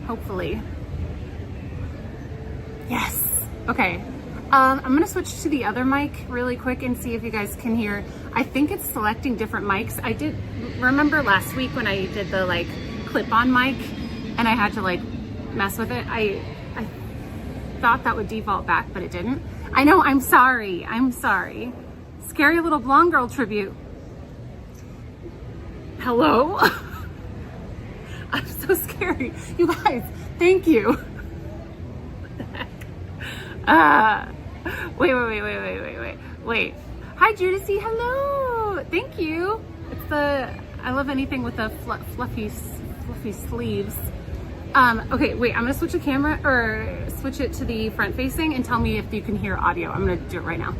hopefully. Yes. Okay. I'm gonna switch to the other mic really quick and see if you guys can hear. I think it's selecting different mics. I did remember last week when I did the like clip-on mic and I had to like mess with it. I thought that would default back, but it didn't. I know, I'm sorry. Scary little blonde girl tribute. Hello? I'm so scary. You guys, thank you. What the heck? Wait. Hi, Judicy. Hello. Thank you. It's I love anything with the fluffy sleeves. Okay, wait, I'm gonna switch the camera or switch it to the front facing and tell me if you can hear audio. I'm gonna do it right now.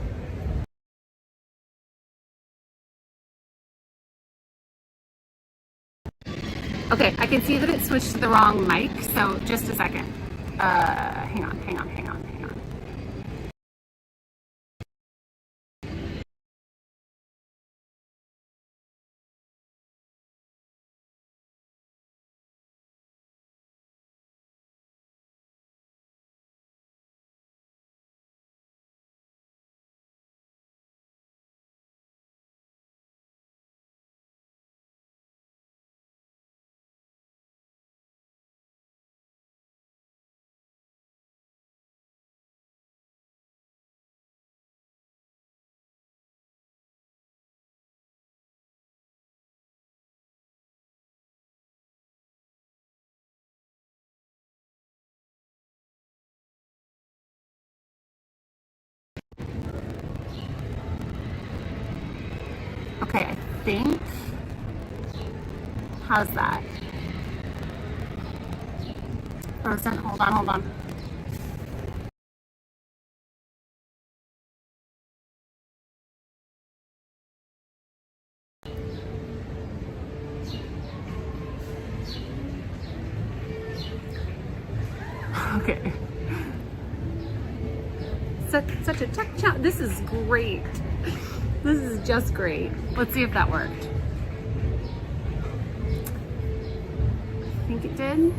Okay, I can see that it switched to the wrong mic, so just a second. Hang on. Okay, I think, how's that? Frozen, hold on. Okay. Such a tech. This is great. This is just great. Let's see if that worked. I think it did.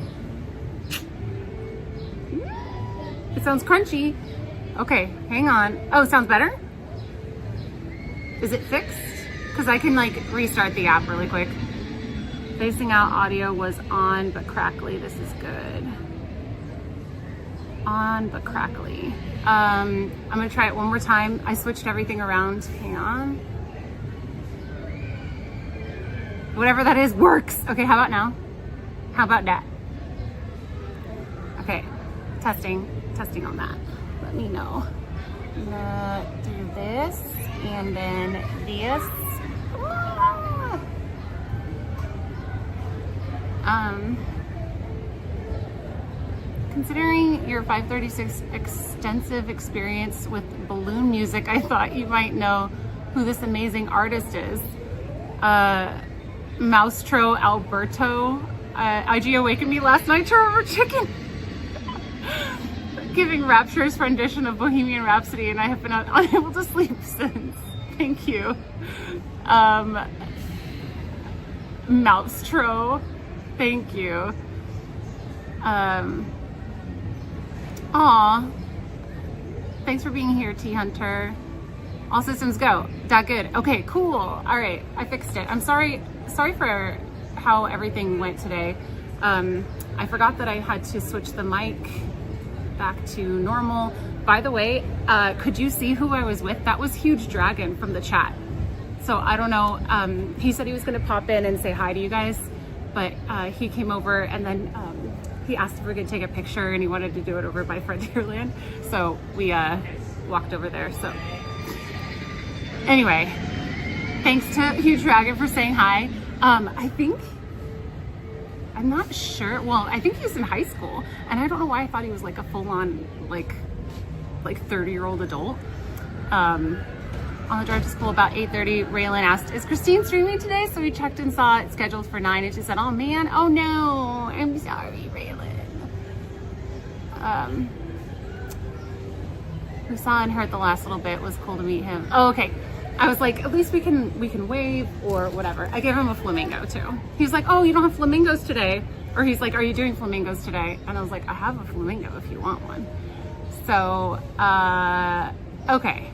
It sounds crunchy. Okay, hang on. Oh, sounds better? Is it fixed? Because I can like restart the app really quick. Facing out audio was on but crackly. This is good. On but crackly. I'm gonna try it one more time. I switched everything around. Hang on. Whatever that is works. Okay, how about now? How about that? Okay, testing on that. Let me know. I'm gonna do this and then this. Considering your 536 extensive experience with balloon music, I thought you might know who this amazing artist is. Maestro Alberto. IG awakened me last night to remember chicken. Giving rapturous rendition of Bohemian Rhapsody, and I have been unable to sleep since. Thank you. Maestro. Thank you. Aw, thanks for being here, T Hunter. All systems go. That good. Okay, cool. All right, I fixed it. I'm sorry for how everything went today. I forgot that I had to switch the mic back to normal. By the way, could you see who I was with? That was Huge Dragon from the chat. So I don't know. He said he was gonna pop in and say hi to you guys, but he came over and then he asked if we could take a picture and he wanted to do it over by Frontierland. So we walked over there. So anyway, thanks to Huge Dragon for saying hi. I'm not sure. Well, I think he's in high school and I don't know why I thought he was like a full-on like 30-year-old adult. On the drive to school about 8:30, Raylan asked, is Christine streaming today? So we checked and saw it scheduled for 9 and she said, oh man, oh no, I'm sorry, Raylan. We saw and heard the last little bit. It was cool to meet him. Oh, okay. I was like, at least we can wave or whatever. I gave him a flamingo too. He was like, oh, you don't have flamingos today. or he's like, are you doing flamingos today? And I was like, I have a flamingo if you want one. So, okay.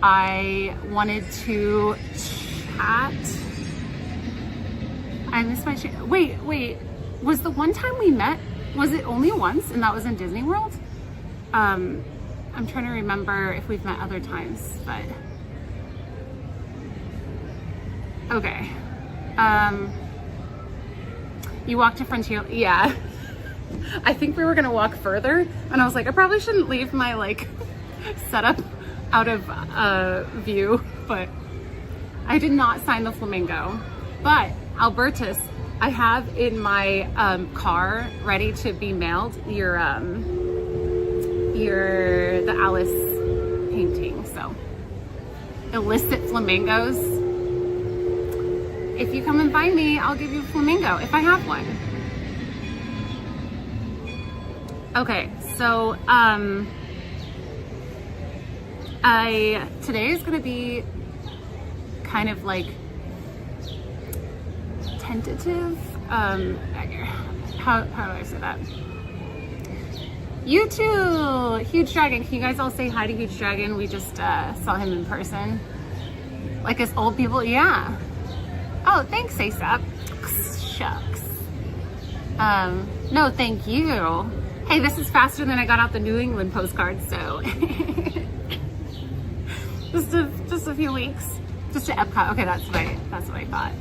I wanted to chat. I missed my wait, was the one time we met, was it only once and that was in Disney World? I'm trying to remember if we've met other times, but okay. You walked to Frontier, yeah. I think we were gonna walk further and I was like, I probably shouldn't leave my like setup out of view, but I did not sign the flamingo. But Albertus, I have in my car ready to be mailed the Alice painting. So illicit flamingos. If you come and find me, I'll give you a flamingo if I have one. Okay, so today is gonna be kind of like tentative. How do I say that? You too, Huge Dragon. Can you guys all say hi to Huge Dragon? We just saw him in person. Like us old people, yeah. Oh, thanks, ASAP. Shucks. No, thank you. Hey, this is faster than I got out the New England postcard, so just a few weeks, just to Epcot. Okay, that's what I thought.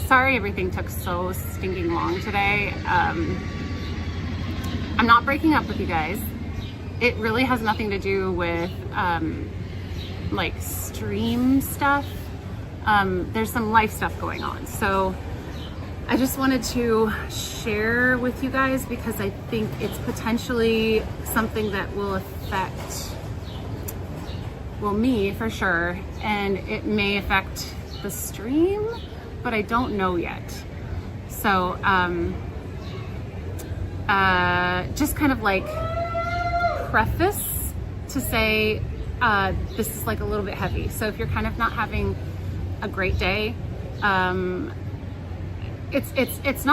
Sorry, everything took so stinking long today. I'm not breaking up with you guys. It really has nothing to do with like stream stuff. There's some life stuff going on, so I just wanted to share with you guys because I think it's potentially something that will affect, well, me for sure, and it may affect the stream, but I don't know yet. So just kind of like preface to say this is like a little bit heavy. So if you're kind of not having a great day, it's I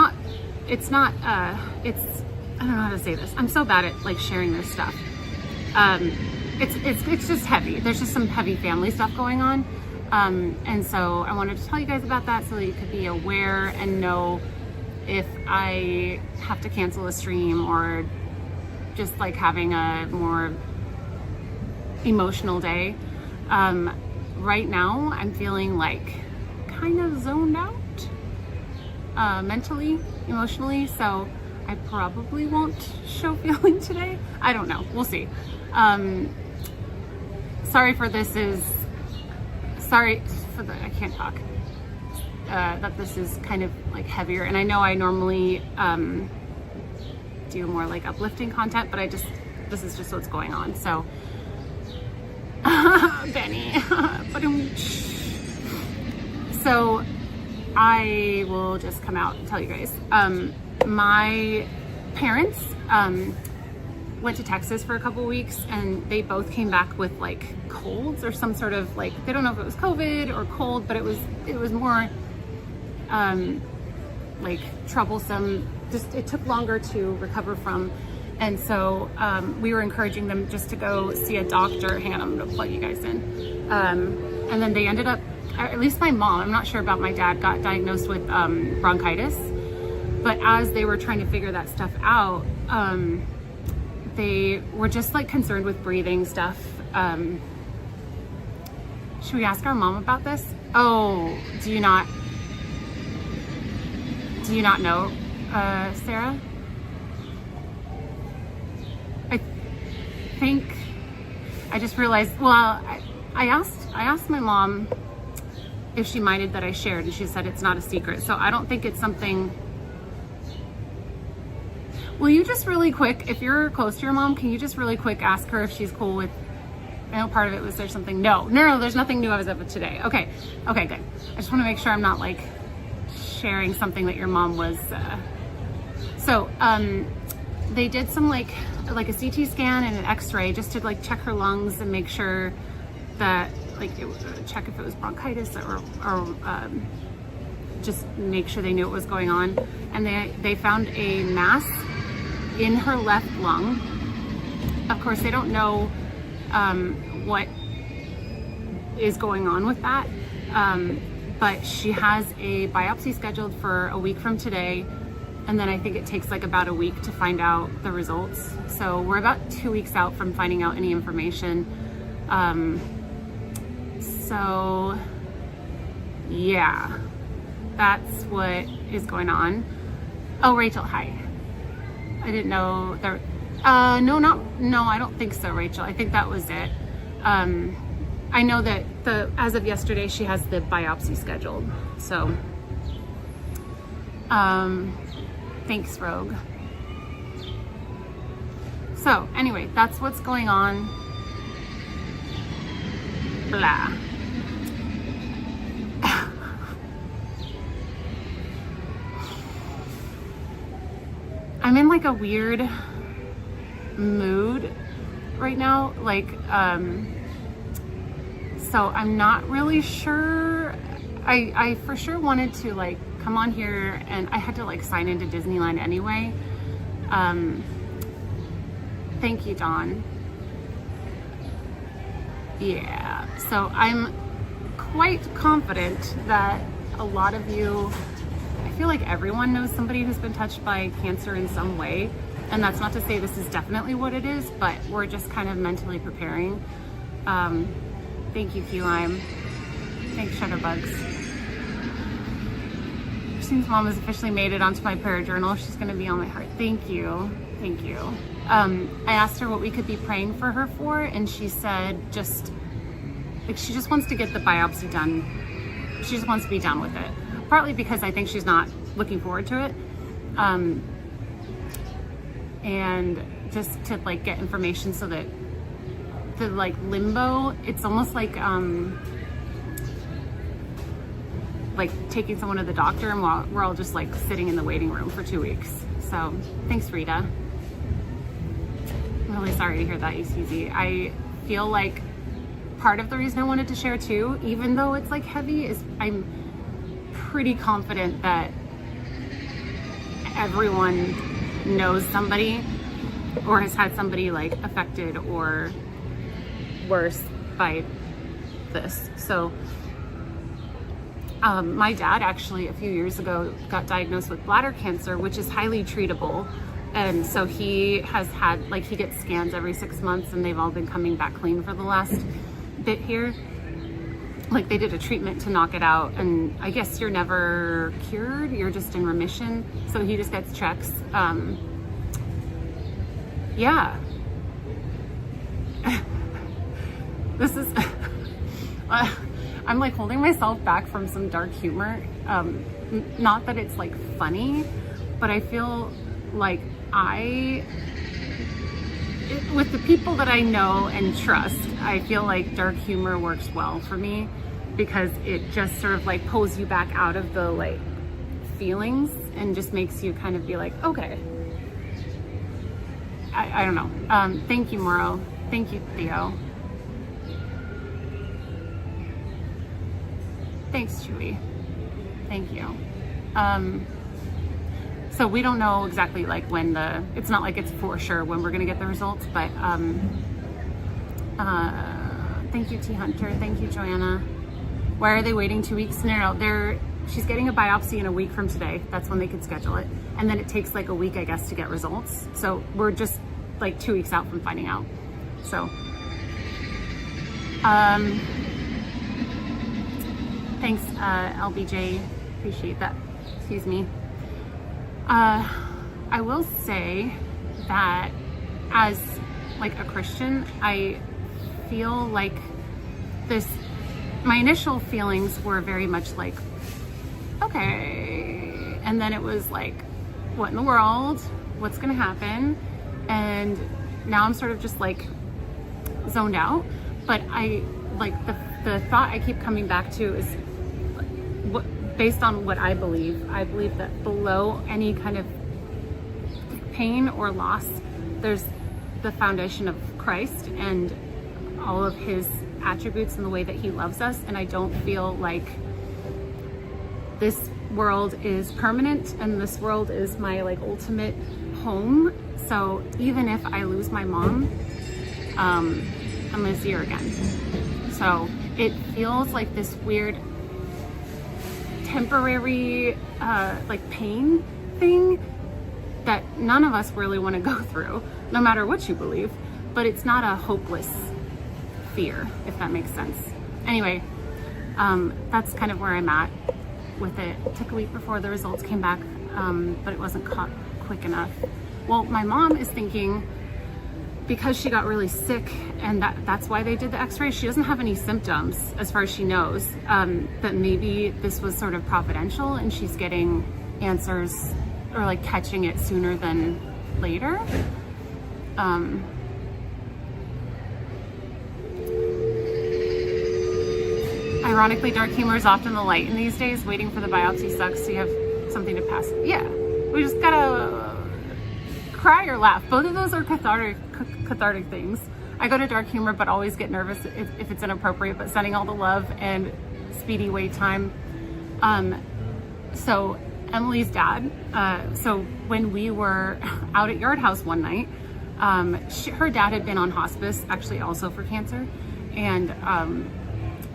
don't know how to say this. I'm so bad at like sharing this stuff. It's just heavy. There's just some heavy family stuff going on. And so I wanted to tell you guys about that so that you could be aware and know if I have to cancel a stream or just like having a more emotional day. Right now I'm feeling like kind of zoned out, mentally, emotionally, so I probably won't show feeling today. I don't know, we'll see. Sorry for I can't talk, that this is kind of like heavier, and I know I normally do more like uplifting content, but this is just what's going on, so Benny. So I will just come out and tell you guys. My parents went to Texas for a couple weeks and they both came back with like colds or some sort of like, they don't know if it was COVID or cold, but it was more like troublesome. Just it took longer to recover from. And so we were encouraging them just to go see a doctor. Hang on, I'm gonna plug you guys in. And then they ended up, at least my mom, I'm not sure about my dad, got diagnosed with bronchitis. But as they were trying to figure that stuff out, they were just like concerned with breathing stuff. Should we ask our mom about this? Oh, do you not know, Sarah? I think I just realized, well, I asked my mom if she minded that I shared, and she said it's not a secret. So I don't think it's something. Will you just really quick, if you're close to your mom, can you just really quick ask her if she's cool with, I know part of it was there something, no, there's nothing new as of today. Okay, good. I just want to make sure I'm not like sharing something that your mom was, so they did some like a CT scan and an x-ray just to like check her lungs and make sure that like check if it was bronchitis or just make sure they knew what was going on. And they found a mass in her left lung. Of course, they don't know what is going on with that, but she has a biopsy scheduled for a week from today, and then I think it takes like about a week to find out the results. So we're about 2 weeks out from finding out any information. So yeah, that's what is going on. Oh, Rachel, hi. I didn't know there. No, I don't think so, Rachel. I think that was it. I know that as of yesterday, she has the biopsy scheduled. So, thanks, Rogue. So anyway, that's what's going on. Blah. I'm in like a weird mood right now, like so I'm not really sure. I for sure wanted to like come on here, and I had to like sign into Disneyland anyway. Thank you, Dawn. Yeah, so I'm quite confident that a lot of you, I feel like everyone knows somebody who's been touched by cancer in some way. And that's not to say this is definitely what it is, but we're just kind of mentally preparing. Thank you, Key Lime. Thanks, Shutterbugs. Since Mom has officially made it onto my prayer journal, she's gonna be on my heart. Thank you, thank you. I asked her what we could be praying for her for, and she said just, like, she just wants to get the biopsy done. She just wants to be done with it. Partly because I think she's not looking forward to it. And just to like get information so that the like limbo, it's almost like taking someone to the doctor, and we're all just like sitting in the waiting room for 2 weeks. So thanks, Rita. I'm really sorry to hear that, ECZ. I feel like part of the reason I wanted to share too, even though it's like heavy, is I'm pretty confident that everyone knows somebody or has had somebody like affected or worse by this. So my dad actually a few years ago got diagnosed with bladder cancer, which is highly treatable. And so he has had, like, he gets scans every 6 months, and they've all been coming back clean for the last bit here. Like, they did a treatment to knock it out, and I guess you're never cured, you're just in remission. So he just gets checks. Yeah. This is, I'm like holding myself back from some dark humor. Not that it's like funny, but I feel like with the people that I know and trust, I feel like dark humor works well for me, because it just sort of like pulls you back out of the like feelings and just makes you kind of be like, okay. I don't know. Thank you, Morrow. Thank you, Theo. Thanks, Chewy. Thank you. So we don't know exactly like when it's not like it's for sure when we're gonna get the results, but thank you, T Hunter. Thank you, Joanna. Why are they waiting 2 weeks? No, she's getting a biopsy in a week from today. That's when they could schedule it. And then it takes like a week, I guess, to get results. So we're just like 2 weeks out from finding out. So, thanks, LBJ. Appreciate that. Excuse me. I will say that as like a Christian, I feel like my initial feelings were very much like, okay. And then it was like, what in the world? What's gonna happen? And now I'm sort of just like zoned out. But I like the thought I keep coming back to is based on what I believe that below any kind of pain or loss, there's the foundation of Christ and all of his attributes and the way that he loves us. And I don't feel like this world is permanent and this world is my like ultimate home. So even if I lose my mom, I'm gonna see her again. So it feels like this weird temporary like pain thing that none of us really want to go through, no matter what you believe, but it's not a hopeless fear, if that makes sense. Anyway, that's kind of where I'm at with it. It took a week before the results came back, but it wasn't caught quick enough. Well, my mom is thinking because she got really sick and that's why they did the x-ray, she doesn't have any symptoms as far as she knows, that maybe this was sort of providential and she's getting answers or like catching it sooner than later. Ironically, dark humor is often the light in these days. Waiting for the biopsy sucks, so you have something to pass. Yeah, we just gotta cry or laugh. Both of those are cathartic things. I go to dark humor, but always get nervous if it's inappropriate, but sending all the love and speedy wait time. So Emily's dad, so when we were out at Yard House one night, her dad had been on hospice, actually also for cancer, and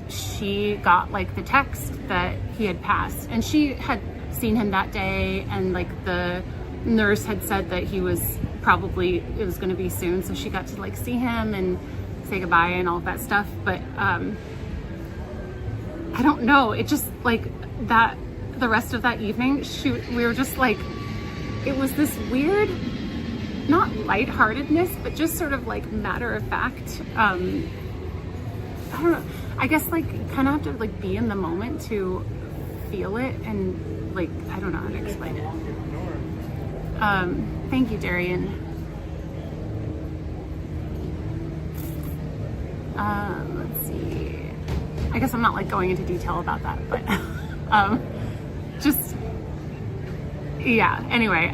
she got like the text that he had passed, and she had seen him that day, and like the nurse had said that it was going to be soon, so she got to like see him and say goodbye and all of that stuff. But I don't know, it just like that the rest of that evening we were just like, it was this weird, not lightheartedness, but just sort of like matter of fact. I don't know, I guess like kind of have to like be in the moment to feel it, and like I don't know how to explain it. Thank you, Darian. Let's see. I guess I'm not like going into detail about that, but just yeah. Anyway,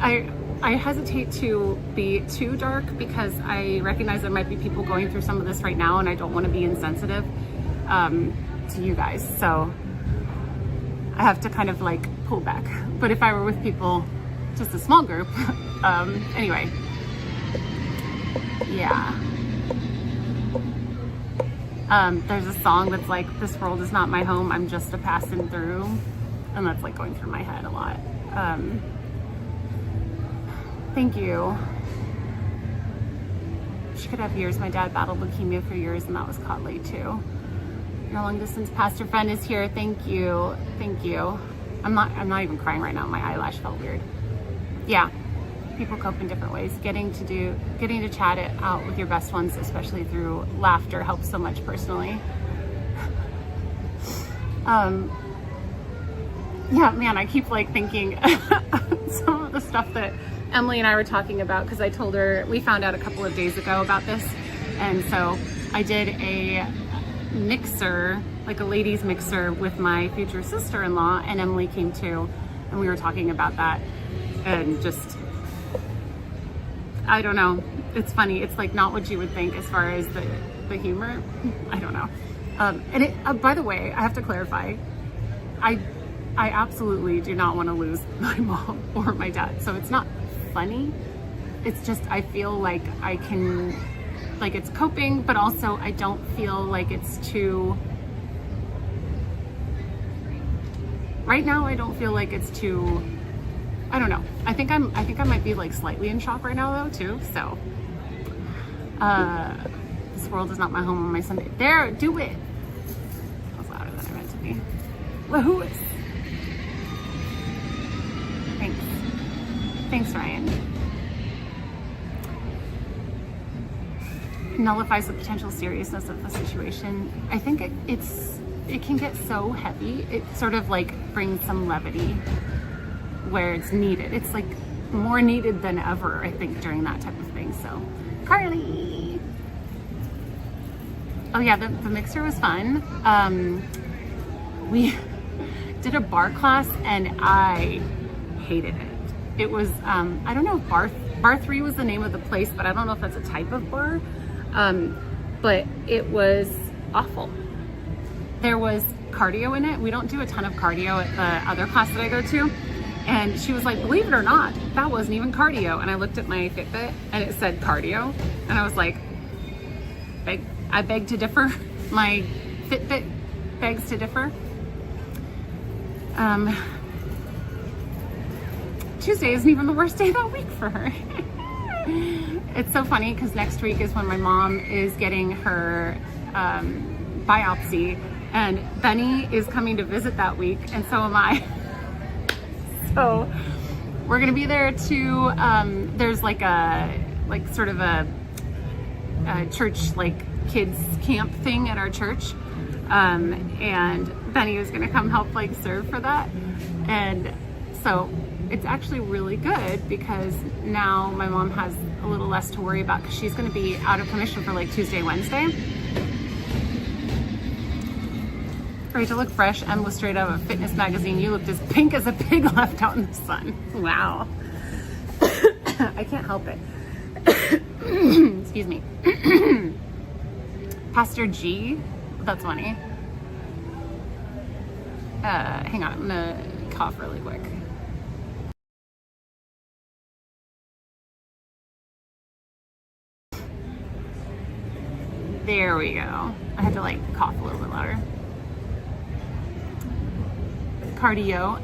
I hesitate to be too dark because I recognize there might be people going through some of this right now, and I don't want to be insensitive to you guys. So I have to kind of like pull back. But if I were with people, just a small group, anyway, yeah. There's a song that's like, this world is not my home, I'm just a passing through. And that's like going through my head a lot. Thank you. She could have years. My dad battled leukemia for years and that was caught late too. Your long distance pastor friend is here. Thank you. Thank you. I'm not even crying right now. My eyelash felt weird. Yeah. People cope in different ways. Getting to chat it out with your best ones, especially through laughter, helps so much personally. Yeah, man, I keep like thinking some of the stuff that Emily and I were talking about, because I told her, we found out a couple of days ago about this, and so I did a mixer, like a ladies mixer with my future sister-in-law, and Emily came too, and we were talking about that, and just, I don't know, it's funny, it's like not what you would think as far as the humor, I don't know. And it, by the way, I have to clarify, I absolutely do not want to lose my mom or my dad, so it's not funny, it's just I feel like I can, like it's coping, but also I don't feel like it's too, right now I don't feel like it's too, I don't know, I think I might be like slightly in shock right now though too, so this world is not my home on my Sunday. There, do it. That was louder than I meant to be. Woohoo! Thanks, Ryan. Nullifies the potential seriousness of the situation. I think it can get so heavy. It sort of like brings some levity where it's needed. It's like more needed than ever, I think, during that type of thing. So, Carly. Oh yeah, the mixer was fun. We did a bar class and I hated it. It was, I don't know if bar 3 was the name of the place, but I don't know if that's a type of bar. But it was awful. There was cardio in it. We don't do a ton of cardio at the other class that I go to. And she was like, believe it or not, that wasn't even cardio. And I looked at my Fitbit and it said cardio. And I was like, I beg to differ. My Fitbit begs to differ. Tuesday isn't even the worst day of that week for her. It's so funny because next week is when my mom is getting her biopsy, and Benny is coming to visit that week, and so am I. So we're gonna be there too. There's like sort of a church like kids camp thing at our church, and Benny is gonna come help like serve for that, and so it's actually really good because now my mom has a little less to worry about because she's going to be out of commission for like Tuesday, Wednesday. Ready to look fresh. Em was straight out of a fitness magazine. You looked as pink as a pig left out in the sun. Wow. I can't help it. Excuse me. Pastor G. That's funny. Hang on. I'm going to cough really quick. There we go. I had to like cough a little bit louder. Cardio.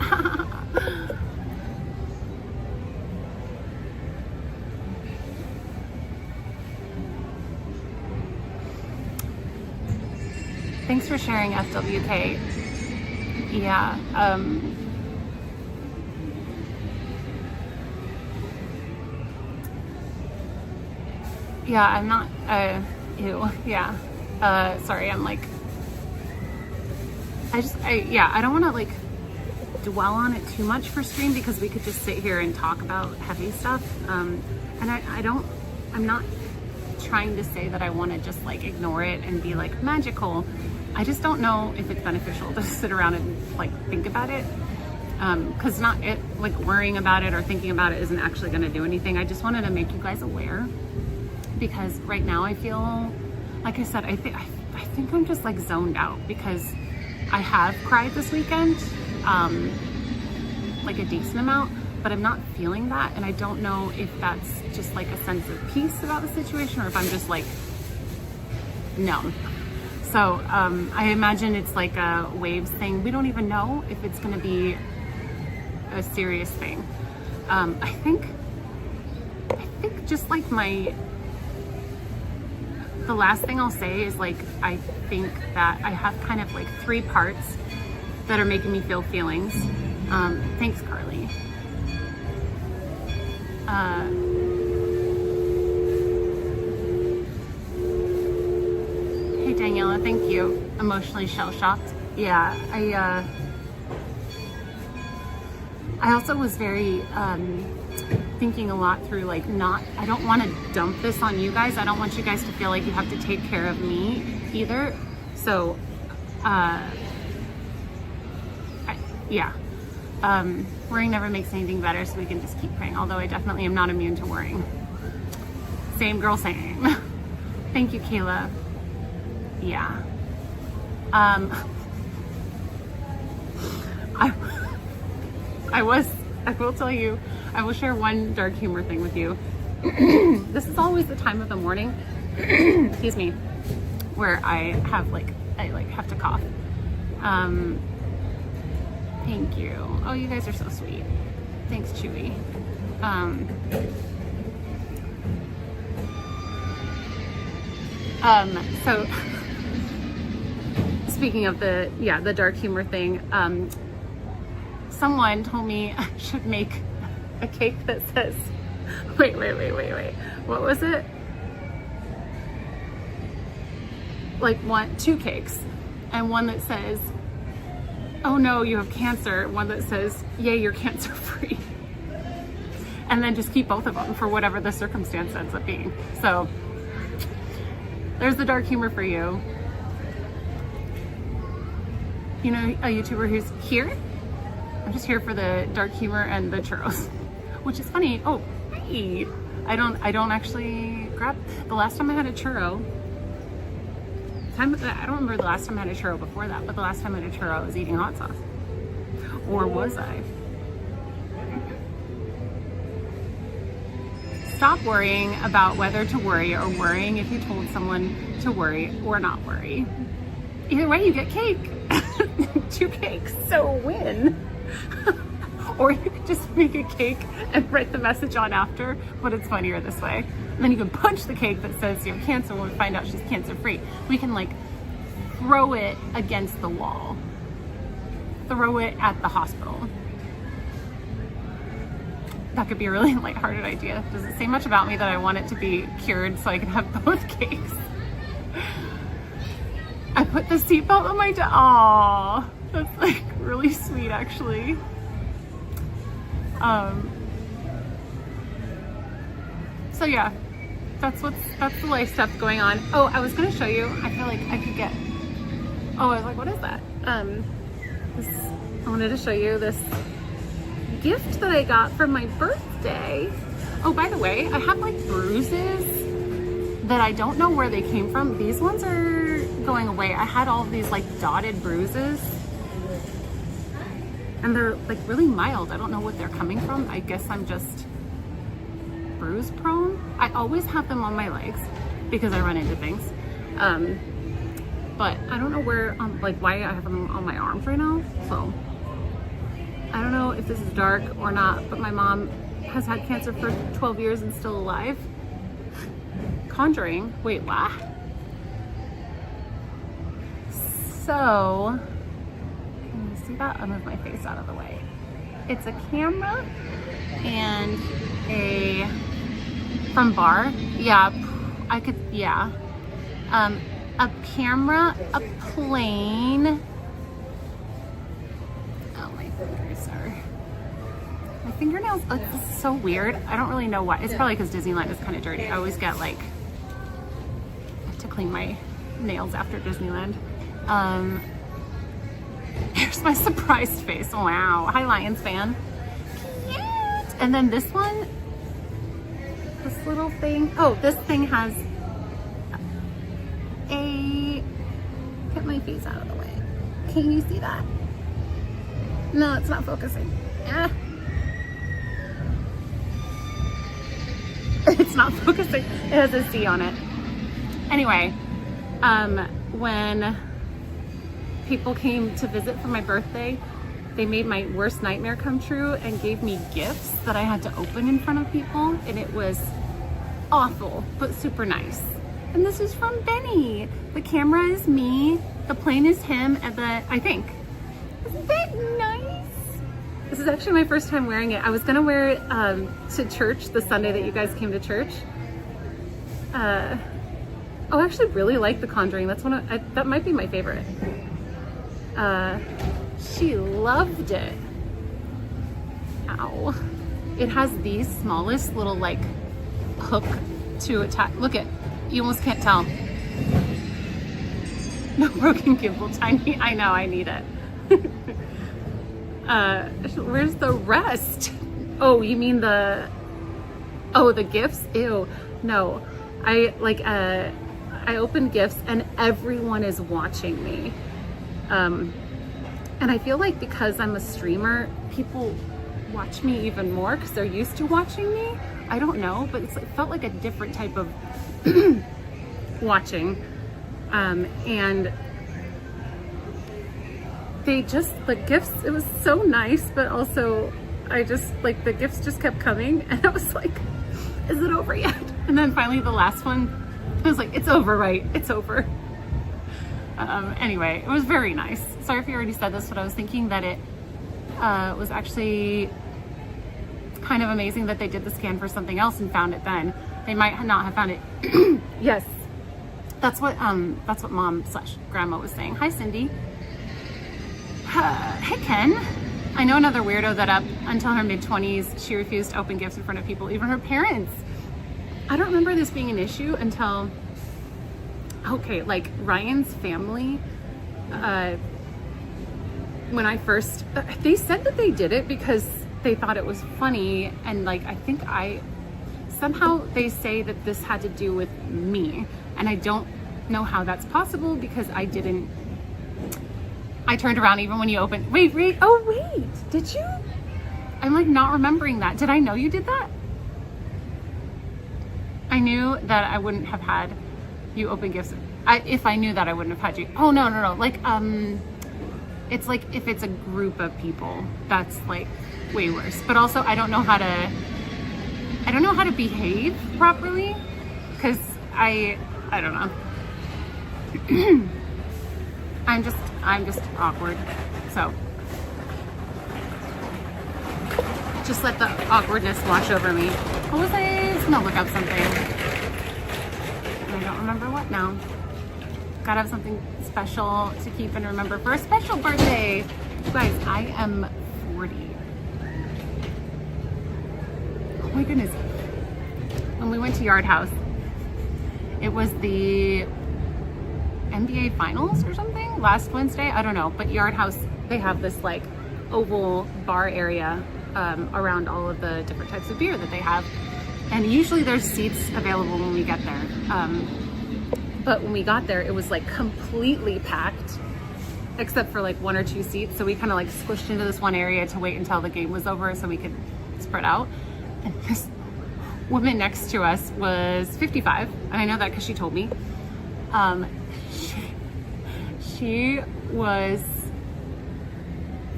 Thanks for sharing, FWK. Yeah. Yeah, I'm not, ew, yeah. Sorry, I'm like, I don't want to like dwell on it too much for stream because we could just sit here and talk about heavy stuff. And I'm not trying to say that I want to just like ignore it and be like magical. I just don't know if it's beneficial to sit around and like think about it. Cause not it like worrying about it or thinking about it isn't actually going to do anything. I just wanted to make you guys aware because right now I feel, like I said, I think I'm just like zoned out because I have cried this weekend, like a decent amount, but I'm not feeling that. And I don't know if that's just like a sense of peace about the situation or if I'm just like numb. So I imagine it's like a waves thing. We don't even know if it's going to be a serious thing. I think just like the last thing I'll say is like, I think that I have kind of like 3 parts that are making me feel feelings. Thanks, Carly. Hey, Daniela, thank you. Emotionally shell-shocked. Yeah, I also was very, thinking a lot through like I don't want to dump this on you guys. I don't want you guys to feel like you have to take care of me either. So, worrying never makes anything better, so we can just keep praying. Although I definitely am not immune to worrying. Same girl, same. Thank you, Kayla. Yeah. I will tell you, I will share one dark humor thing with you. This is always the time of the morning, excuse me, where I have to cough. Thank you. Oh, you guys are so sweet. Thanks, Chewy. So speaking of the dark humor thing, someone told me I should make a cake that says, wait. What was it? Like 2 cakes, and one that says, oh no, you have cancer. One that says, yay, you're cancer free. And then just keep both of them for whatever the circumstance ends up being. So there's the dark humor for you. You know, a YouTuber who's here? I'm just here for the dark humor and the churros, which is funny. Oh, hey, I don't actually grab. The last time I had a churro, time, I don't remember the last time I had a churro before that, but the last time I had a churro, I was eating hot sauce. Or was I? Stop worrying about whether to worry or worrying if you told someone to worry or not worry. Either way, you get cake. 2 cakes, so win. Or you could just make a cake and write the message on after, but it's funnier this way. And then you can punch the cake that says you have cancer when we find out she's cancer free. We can like throw it against the wall. Throw it at the hospital. That could be a really lighthearted idea. Does it say much about me that I want it to be cured so I can have both cakes? I put the seatbelt on my Aww, that's like really sweet actually. So yeah, that's the life stuff going on. Oh, I was gonna show you. I feel like I could get. Oh, I was like, what is that? I wanted to show you this gift that I got for my birthday. Oh, by the way, I have like bruises that I don't know where they came from. These ones are going away. I had all of these like dotted bruises and they're like really mild. I don't know what they're coming from. I guess I'm just bruise prone. I always have them on my legs because I run into things. But I don't know where, like why I have them on my arms right now. So I don't know if this is dark or not, but my mom has had cancer for 12 years and still alive. Conjuring, wait, what? So, can you see that? I'll move my face out of the way. It's a camera and from bar. Yeah, I could, yeah. A camera, a plane. Oh, my fingers are, my fingernails, oh, this is so weird. I don't really know why. It's probably because Disneyland is kind of dirty. I always get like, I have to clean my nails after Disneyland. Here's my surprised face. Wow. Hi, Lions fan. Cute. And then this one, this little thing. Oh, this thing has get my face out of the way. Can you see that? No, it's not focusing. It's not focusing. It has a C on it. Anyway, when people came to visit for my birthday, they made my worst nightmare come true and gave me gifts that I had to open in front of people, and it was awful, but super nice. And this is from Benny. The camera is me, the plane is him, and I think. Isn't that nice? This is actually my first time wearing it. I was gonna wear it to church the Sunday that you guys came to church. I actually really like The Conjuring. That's one of, that might be my favorite. She loved it. Ow. It has the smallest little like hook to attach. Look at, you almost can't tell. No broken gimbal, tiny. I know, I need it. Where's the rest? Oh, you mean the gifts? Ew, no. I opened gifts and everyone is watching me. And I feel like because I'm a streamer, people watch me even more because they're used to watching me. I don't know, but it felt like a different type of watching. And they just, the gifts, it was so nice, but also I just, like, the gifts just kept coming and I was like, is it over yet? And then finally the last one, I was like, it's over, right? It's over. Anyway, it was very nice. Sorry if you already said this, but I was thinking that it was actually kind of amazing that they did the scan for something else and found it then. They might not have found it. Yes, that's what mom/grandma was saying. Hi, Cindy. Hey, Ken. I know another weirdo that up until her mid-20s, she refused to open gifts in front of people, even her parents. I don't remember this being an issue until, okay, like Ryan's family, when I first, they said that they did it because they thought it was funny, and like, I think somehow they say that this had to do with me, and I don't know how that's possible because I turned around even when you opened. Wait, oh wait, did you? I'm like not remembering that. Did I know you did that? I knew that I wouldn't have had you open gifts. If I knew that, I wouldn't have had you. Oh, no. Like, it's like if it's a group of people, that's like way worse. But also I don't know how to behave properly because I don't know. I'm just awkward. So just let the awkwardness wash over me. What was I gonna look up something? I don't remember what now. Gotta have something special to keep and remember for a special birthday. You guys, I am 40. Oh my goodness. When we went to Yard House, it was the NBA finals or something last Wednesday. I don't know, but Yard House, they have this like oval bar area around all of the different types of beer that they have. And usually there's seats available when we get there. But when we got there, it was like completely packed, except for like 1 or 2 seats. So we kind of like squished into this one area to wait until the game was over so we could spread out. And this woman next to us was 55. And I know that because she told me. She was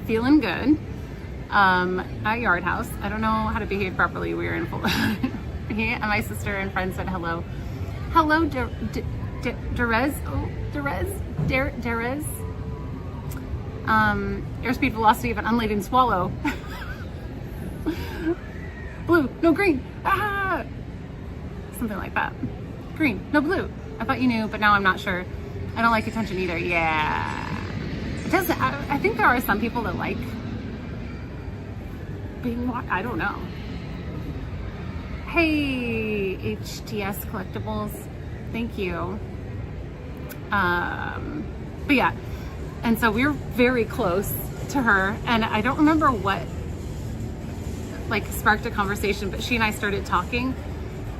feeling good at Yard House. I don't know how to behave properly. We were in full. He and my sister and friend said hello. Hello, Derez. Oh, Derez. Airspeed velocity of an unladen swallow. Blue, no green. Ah! Something like that. Green, no blue. I thought you knew, but now I'm not sure. I don't like attention either. Yeah. It does. I think there are some people that like being watched. I don't know. Hey, HTS Collectibles. Thank you. But yeah. And so we were very close to her, and I don't remember what like sparked a conversation, but she and I started talking,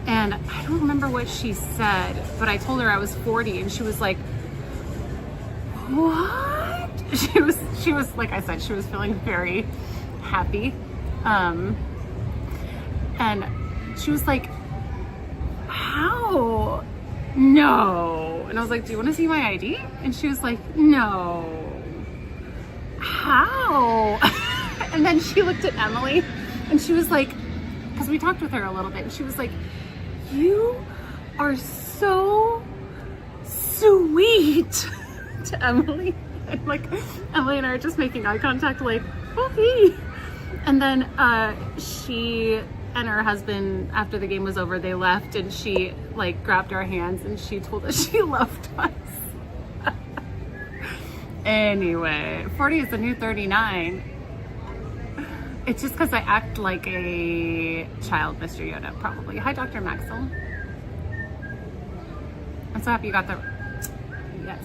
and I don't remember what she said, but I told her I was 40, and she was like, what? She was like I said, she was feeling very happy. And she was like, how? No. And I was like, do you want to see my ID? And she was like, no. How? And then she looked at Emily and she was like, because we talked with her a little bit, and she was like, you are so sweet to Emily. And like Emily and I are just making eye contact like, okay. And then she and her husband, after the game was over, they left, and she like grabbed our hands and she told us she loved us. Anyway, 40 is the new 39. It's just because I act like a child, Mr. Yoda, probably. Hi, Dr. Maxwell. I'm so happy you got the... Yes.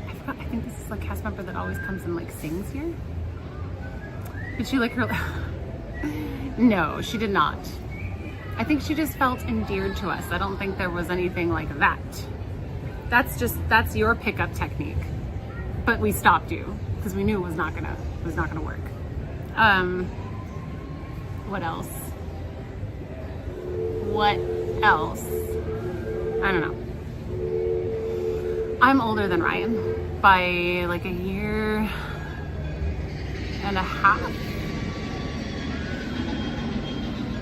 I forgot, I think this is like a cast member that always comes and like sings here. Did she like her... No, she did not. I think she just felt endeared to us. I don't think there was anything like that. That's your pickup technique. But we stopped you because we knew it was not gonna work. What else? I don't know. I'm older than Ryan by like a year and a half.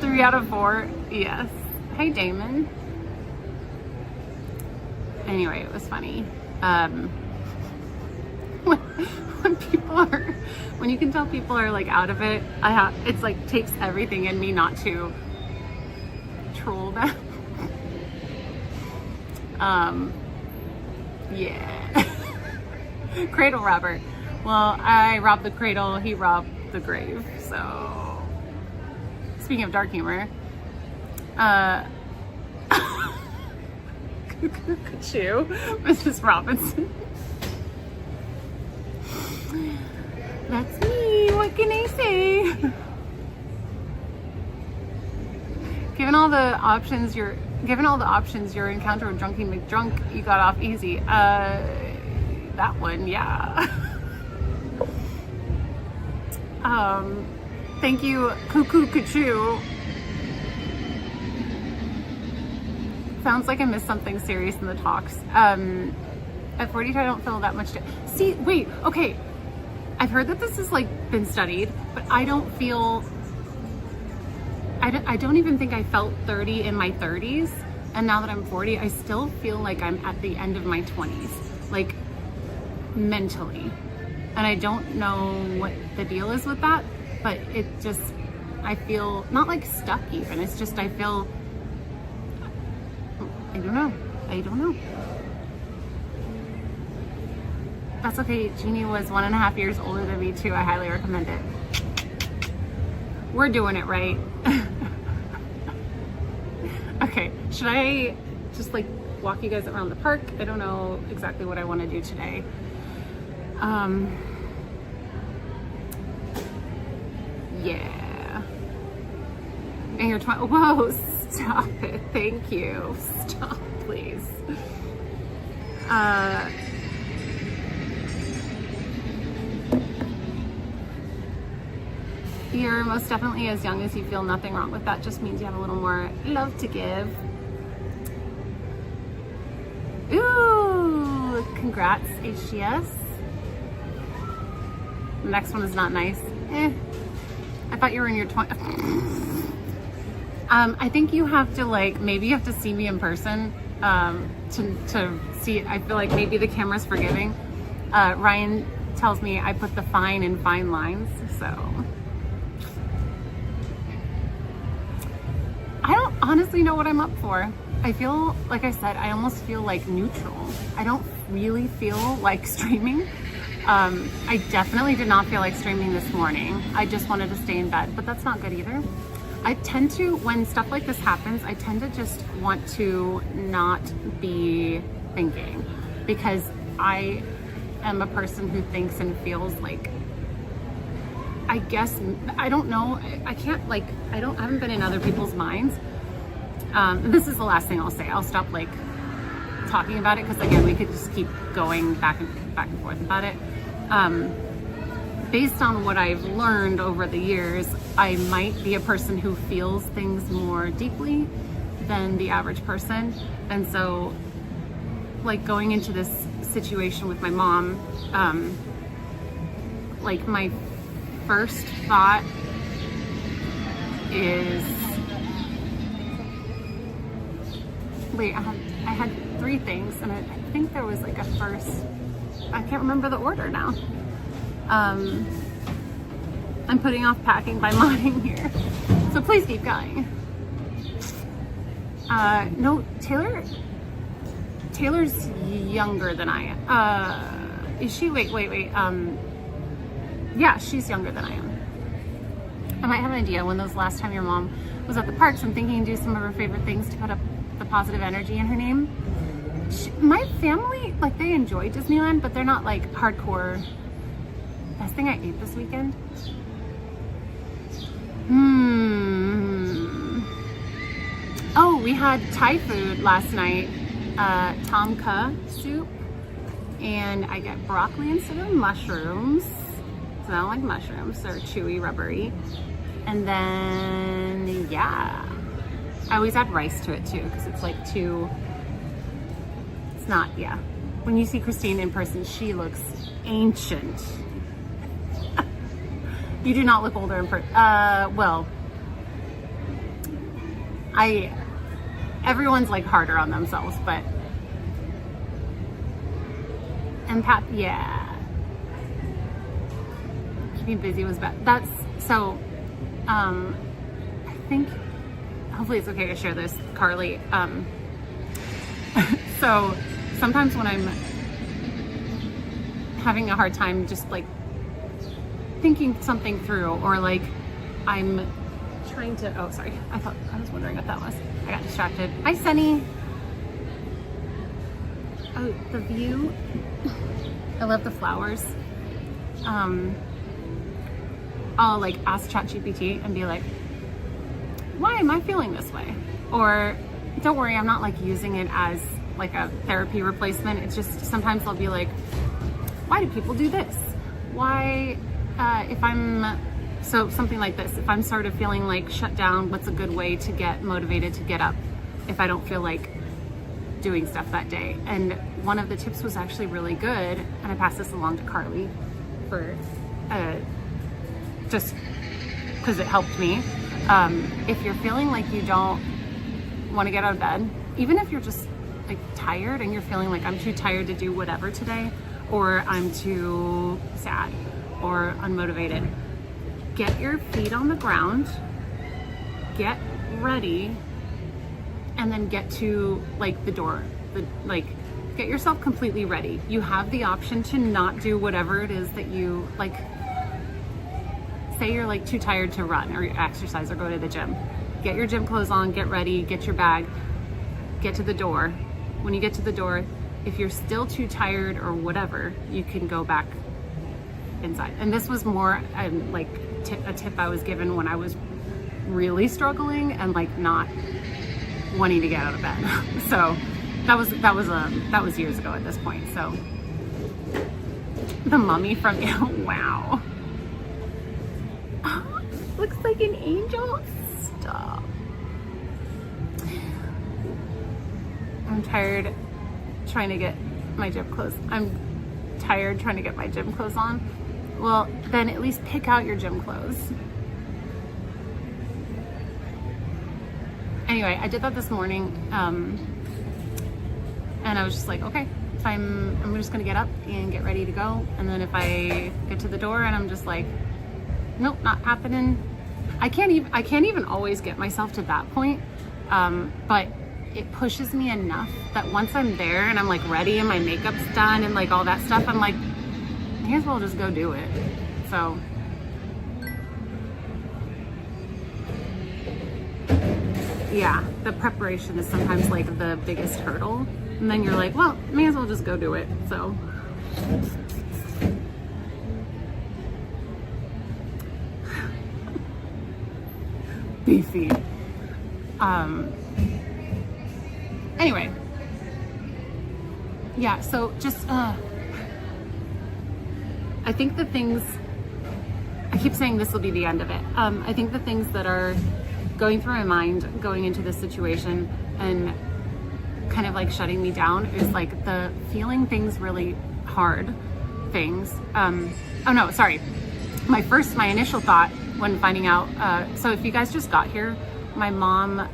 3 out of 4, yes. Hey, Damon. Anyway, it was funny. When you can tell people are like out of it, it's like takes everything in me not to troll them. Yeah. Cradle robber. Well, I robbed the cradle, he robbed the grave, so speaking of dark humor, Cuckoo, Mrs. Robinson. That's me, what can I say? Given all the options given all the options, your encounter with Drunky McDrunk, you got off easy. That one, yeah. Thank you, Cuckoo Cuckoo. Sounds like I missed something serious in the talks. At 42, I don't feel that much. See, wait, okay. I've heard that this has like been studied, but I don't feel. I don't even think I felt 30 in my 30s, and now that I'm 40, I still feel like I'm at the end of my 20s, like mentally. And I don't know what the deal is with that, but it just, I feel not like stuck even. It's just I feel. I don't know. That's okay. Jeannie was 1.5 years older than me too. I highly recommend it. We're doing it right. Okay, should I just like walk you guys around the park? I don't know exactly what I want to do today. Yeah. And you're 20. Whoa, stop it. Thank you. Stop, please. You're most definitely as young as you feel. Nothing wrong with that. Just means you have a little more love to give. Ooh, congrats, HGS. The next one is not nice. I thought you were in your 20s. I think you have to like, maybe you have to see me in person to see it. I feel like maybe the camera's forgiving. Ryan tells me I put the fine in fine lines, so. I don't honestly know what I'm up for. I feel, like I said, I almost feel like neutral. I don't really feel like streaming. I definitely did not feel like streaming this morning. I just wanted to stay in bed, but that's not good either. I tend to, when stuff like this happens, I tend to just want to not be thinking, because I am a person who thinks and feels like, I guess, I don't know, I can't like, I haven't been in other people's minds. This is the last thing I'll say. I'll stop like talking about it, because again, we could just keep going back and forth about it. Based on what I've learned over the years, I might be a person who feels things more deeply than the average person. And so like going into this situation with my mom, like my first thought is, wait, I had 3 things, and I think there was like a first, I can't remember the order now. I'm putting off packing by modding here, so please keep going. No, Taylor's younger than I am. Is she? Wait. Yeah, she's younger than I am. I might have an idea. When was the last time your mom was at the parks? I'm thinking do some of her favorite things to put up the positive energy in her name. My family, like, they enjoy Disneyland, but they're not like hardcore. Best thing I ate this weekend? Oh, we had Thai food last night. Tom Kha soup. And I get broccoli instead of mushrooms. So I don't like mushrooms. They're chewy, rubbery. And then, yeah. I always add rice to it too, because it's like too, it's not, yeah. When you see Christine in person, she looks ancient. You do not look older in person. Well, everyone's like harder on themselves, but empath, yeah. Keeping busy was bad. That's, so, I think, hopefully it's okay to share this, Carly. So sometimes when I'm having a hard time just like thinking something through, or like I'm trying to, oh sorry, I was wondering what that was. I got distracted. Hi Sunny. Oh, the view. I love the flowers. I'll like ask ChatGPT and be like, why am I feeling this way? Or don't worry, I'm not like using it as like a therapy replacement. It's just sometimes I'll be like, why do people do this? Why, if I'm, so something like this, if I'm sort of feeling like shut down, what's a good way to get motivated to get up if I don't feel like doing stuff that day? And one of the tips was actually really good, and I passed this along to Carly for just because it helped me. If you're feeling like you don't want to get out of bed, even if you're just like tired and you're feeling like I'm too tired to do whatever today, or I'm too sad or unmotivated, get your feet on the ground, get ready, and then get to like the door, get yourself completely ready. You have the option to not do whatever it is that you like. Say you're like too tired to run or exercise or go to the gym. Get your gym clothes on, get ready, get your bag, get to the door. When you get to the door, if you're still too tired or whatever, you can go back inside. And this was more like a tip I was given when I was really struggling and like not wanting to get out of bed. So that was years ago at this point. So the mummy from wow. Looks like an angel. Stop. I'm tired trying to get my gym clothes. I'm tired trying to get my gym clothes on. Well, then at least pick out your gym clothes. Anyway, I did that this morning, and I was just like, okay, if I'm just gonna get up and get ready to go. And then if I get to the door and I'm just like, nope, not happening. I can't even always get myself to that point, but it pushes me enough that once I'm there and I'm like ready and my makeup's done and like all that stuff, I'm like, may as well just go do it. So yeah, the preparation is sometimes like the biggest hurdle, and then you're like, well, may as well just go do it. So beefy. Anyway, yeah, so just I think the things, I keep saying this will be the end of it. I think the things that are going through my mind going into this situation and kind of like shutting me down is like the feeling things really hard things. Oh no, sorry. My initial thought when finding out, so if you guys just got here, my mom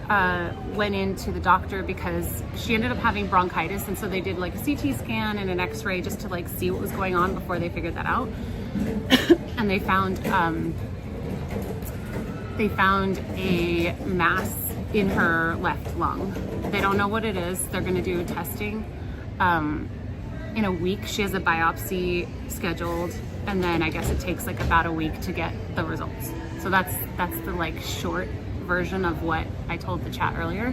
went into the doctor because she ended up having bronchitis, and so they did like a CT scan and an x-ray just to like see what was going on before they figured that out. And they found a mass in her left lung. They don't know what it is. They're gonna do testing. In a week, she has a biopsy scheduled, and then I guess it takes like about a week to get the results. So that's the like short version of what I told the chat earlier.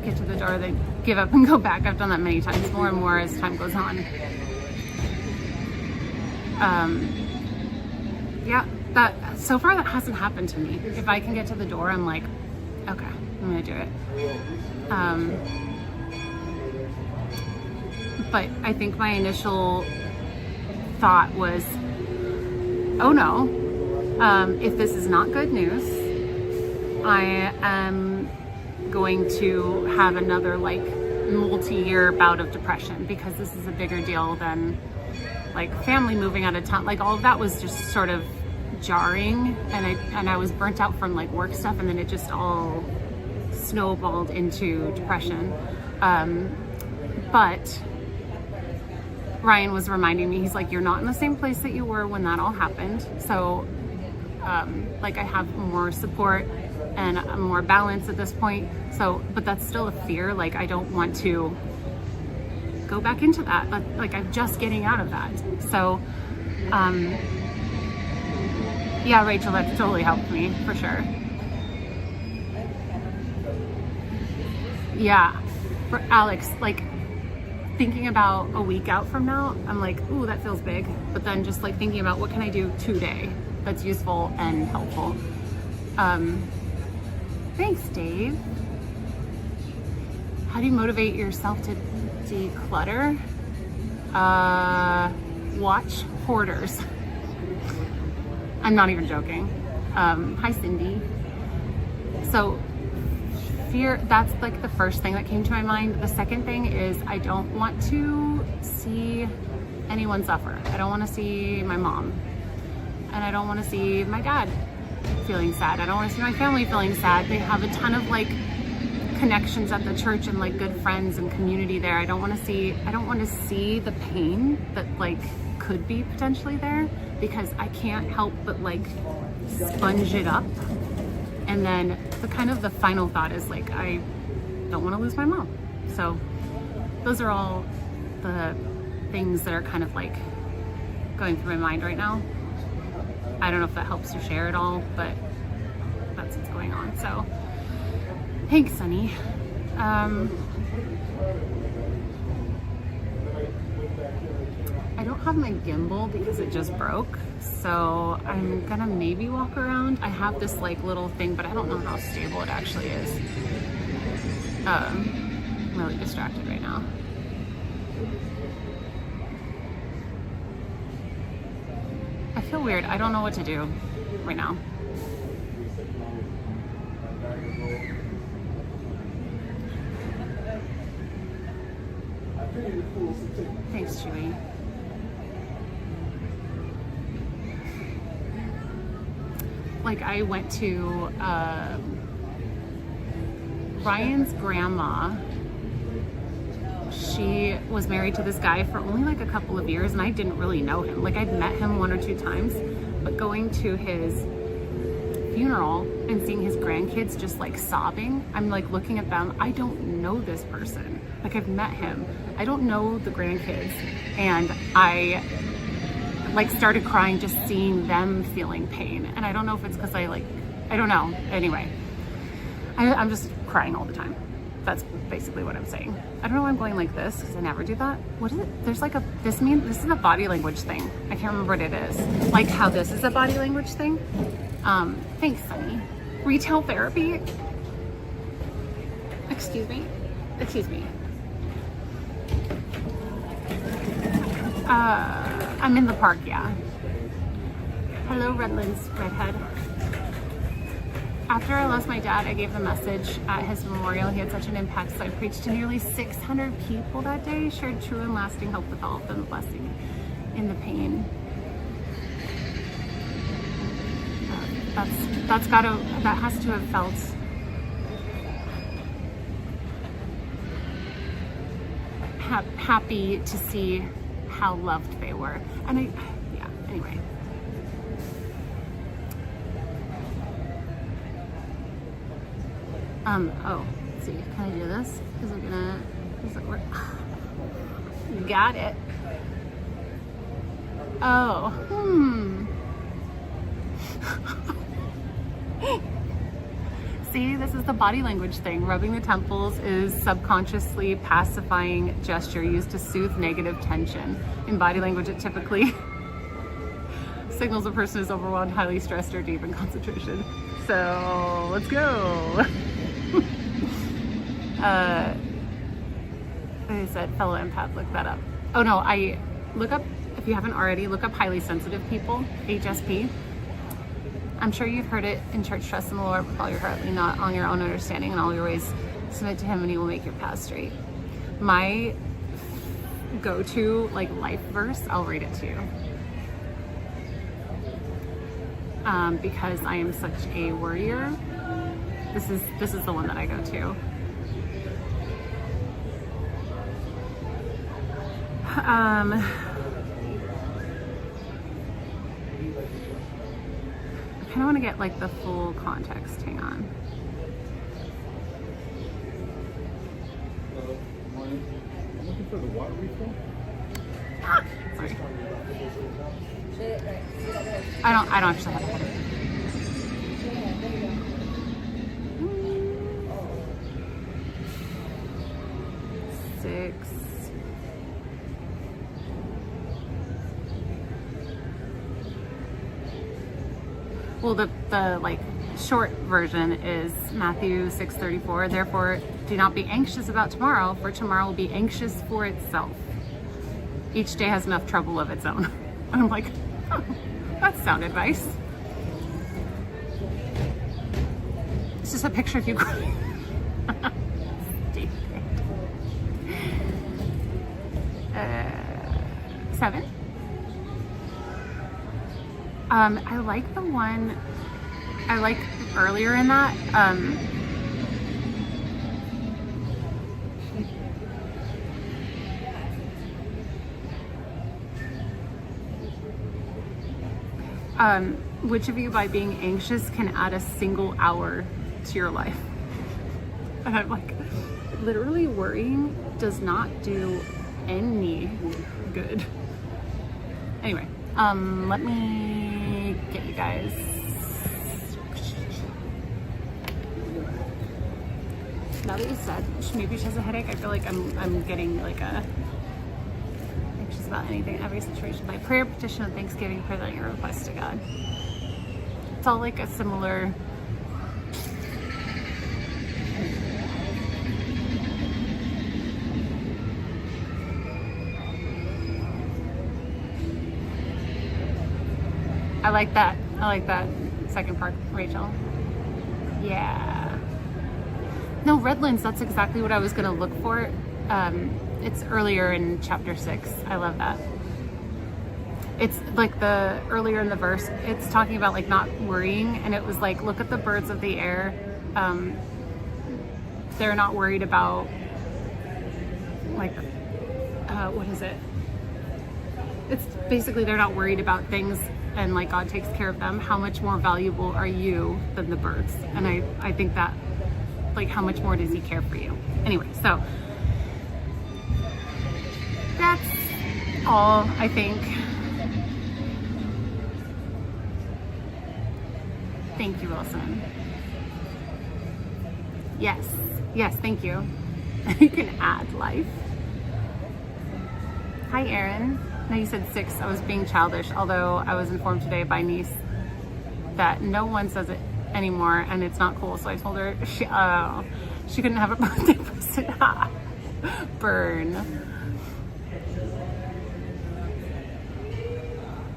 Get to the door, they give up and go back. I've done that many times, more and more as time goes on. Yeah, that so far that hasn't happened to me. If I can get to the door, I'm like, okay, I'm gonna do it. But I think my initial thought was, oh no, if this is not good news, I am going to have another like multi-year bout of depression, because this is a bigger deal than like family moving out of town. Like all of that was just sort of jarring, and I was burnt out from like work stuff, and then it just all snowballed into depression. But Ryan was reminding me, he's like, you're not in the same place that you were when that all happened. So like I have more support and more balance at this point. So, but that's still a fear. Like I don't want to go back into that. But like I'm just getting out of that. So yeah, Rachel, that totally helped me for sure. Yeah, for Alex, like thinking about a week out from now, I'm like, ooh, that feels big. But then just like thinking about what can I do today that's useful and helpful. Thanks, Dave. How do you motivate yourself to declutter? Watch Hoarders. I'm not even joking. Hi, Cindy. So fear, that's like the first thing that came to my mind. The second thing is I don't want to see anyone suffer. I don't want to see my mom, and I don't want to see my dad feeling sad. I don't want to see my family feeling sad. They have a ton of like connections at the church and like good friends and community there. I don't want to see the pain that like could be potentially there, because I can't help but like sponge it up. And then the final thought is like, I don't want to lose my mom. So those are all the things that are kind of like going through my mind right now. I don't know if that helps to share it all, but that's what's going on. So thanks, Sunny. I don't have my gimbal because it just broke, so I'm gonna maybe walk around. I have this like little thing, but I don't know how stable it actually is. I'm really distracted right now. I feel weird. I don't know what to do right now. Thanks, Chewy. Like I went to Ryan's grandma. She was married to this guy for only like a couple of years, and I didn't really know him. Like I'd met him 1 or 2 times, but going to his funeral and seeing his grandkids just like sobbing, I'm like looking at them. I don't know this person. Like I've met him. I don't know the grandkids, and I like started crying just seeing them feeling pain. And I don't know if it's because I don't know. Anyway, I'm just crying all the time. That's basically what I'm saying. I don't know why I'm going like this, because I never do that. What is it? There's like this is a body language thing. I can't remember what it is. Like how this is a body language thing. Thanks, Sunny. Retail therapy? Excuse me? Excuse me. I'm in the park, yeah. Hello, Redlands Redhead. After I lost my dad, I gave the message at his memorial. He had such an impact, so I preached to nearly 600 people that day, shared true and lasting hope with all of them, blessing in the pain. That has to have felt happy to see how loved they were. And anyway. Oh, let's see, can I do this? Does it work? You got it. Oh, See, this is the body language thing. Rubbing the temples is subconsciously pacifying gesture used to soothe negative tension. In body language, it typically signals a person is overwhelmed, highly stressed, or deep in concentration. So let's go. I said fellow empath, look that up. Oh no, look up, if you haven't already, look up highly sensitive people, HSP. I'm sure you've heard it in church, trust in the Lord with all your heart, lean not on your own understanding, in all your ways submit to him, and he will make your path straight. My go-to like life verse, I'll read it to you. Because I am such a worrier. This is the one that I go to. I kind of want to get like the full context. Hang on. I'm looking for the water refill. Sorry. I don't actually have a headache. Well, the like short version is Matthew 6:34. Therefore, do not be anxious about tomorrow, for tomorrow will be anxious for itself. Each day has enough trouble of its own. And I'm like, oh, that's sound advice. It's just a picture of you crying. 7. I like the one I like earlier in that. Which of you, by being anxious, can add a single hour to your life? And I'm like, literally worrying does not do any good. Anyway, let me get you guys. Now that you said maybe she has a headache, I feel like I'm getting like a anxious about anything, every situation. Like prayer, petition, and thanksgiving, present your request to God. It's all like a similar. I like that. I like that second part, Rachel. Yeah. No, Redlands, that's exactly what I was going to look for. It's earlier in chapter 6. I love that. It's like the earlier in the verse, it's talking about like not worrying. And it was like, look at the birds of the air. They're not worried about like, what is it? It's basically, they're not worried about things and like God takes care of them. How much more valuable are you than the birds? And I think that, like, how much more does he care for you? Anyway, so that's all, I think. Thank you, Wilson. Yes, thank you. You can add life. Hi, Erin. No, you said 6. I was being childish, although I was informed today by niece that no one says it anymore and it's not cool. So I told her she couldn't have a birthday present. Burn.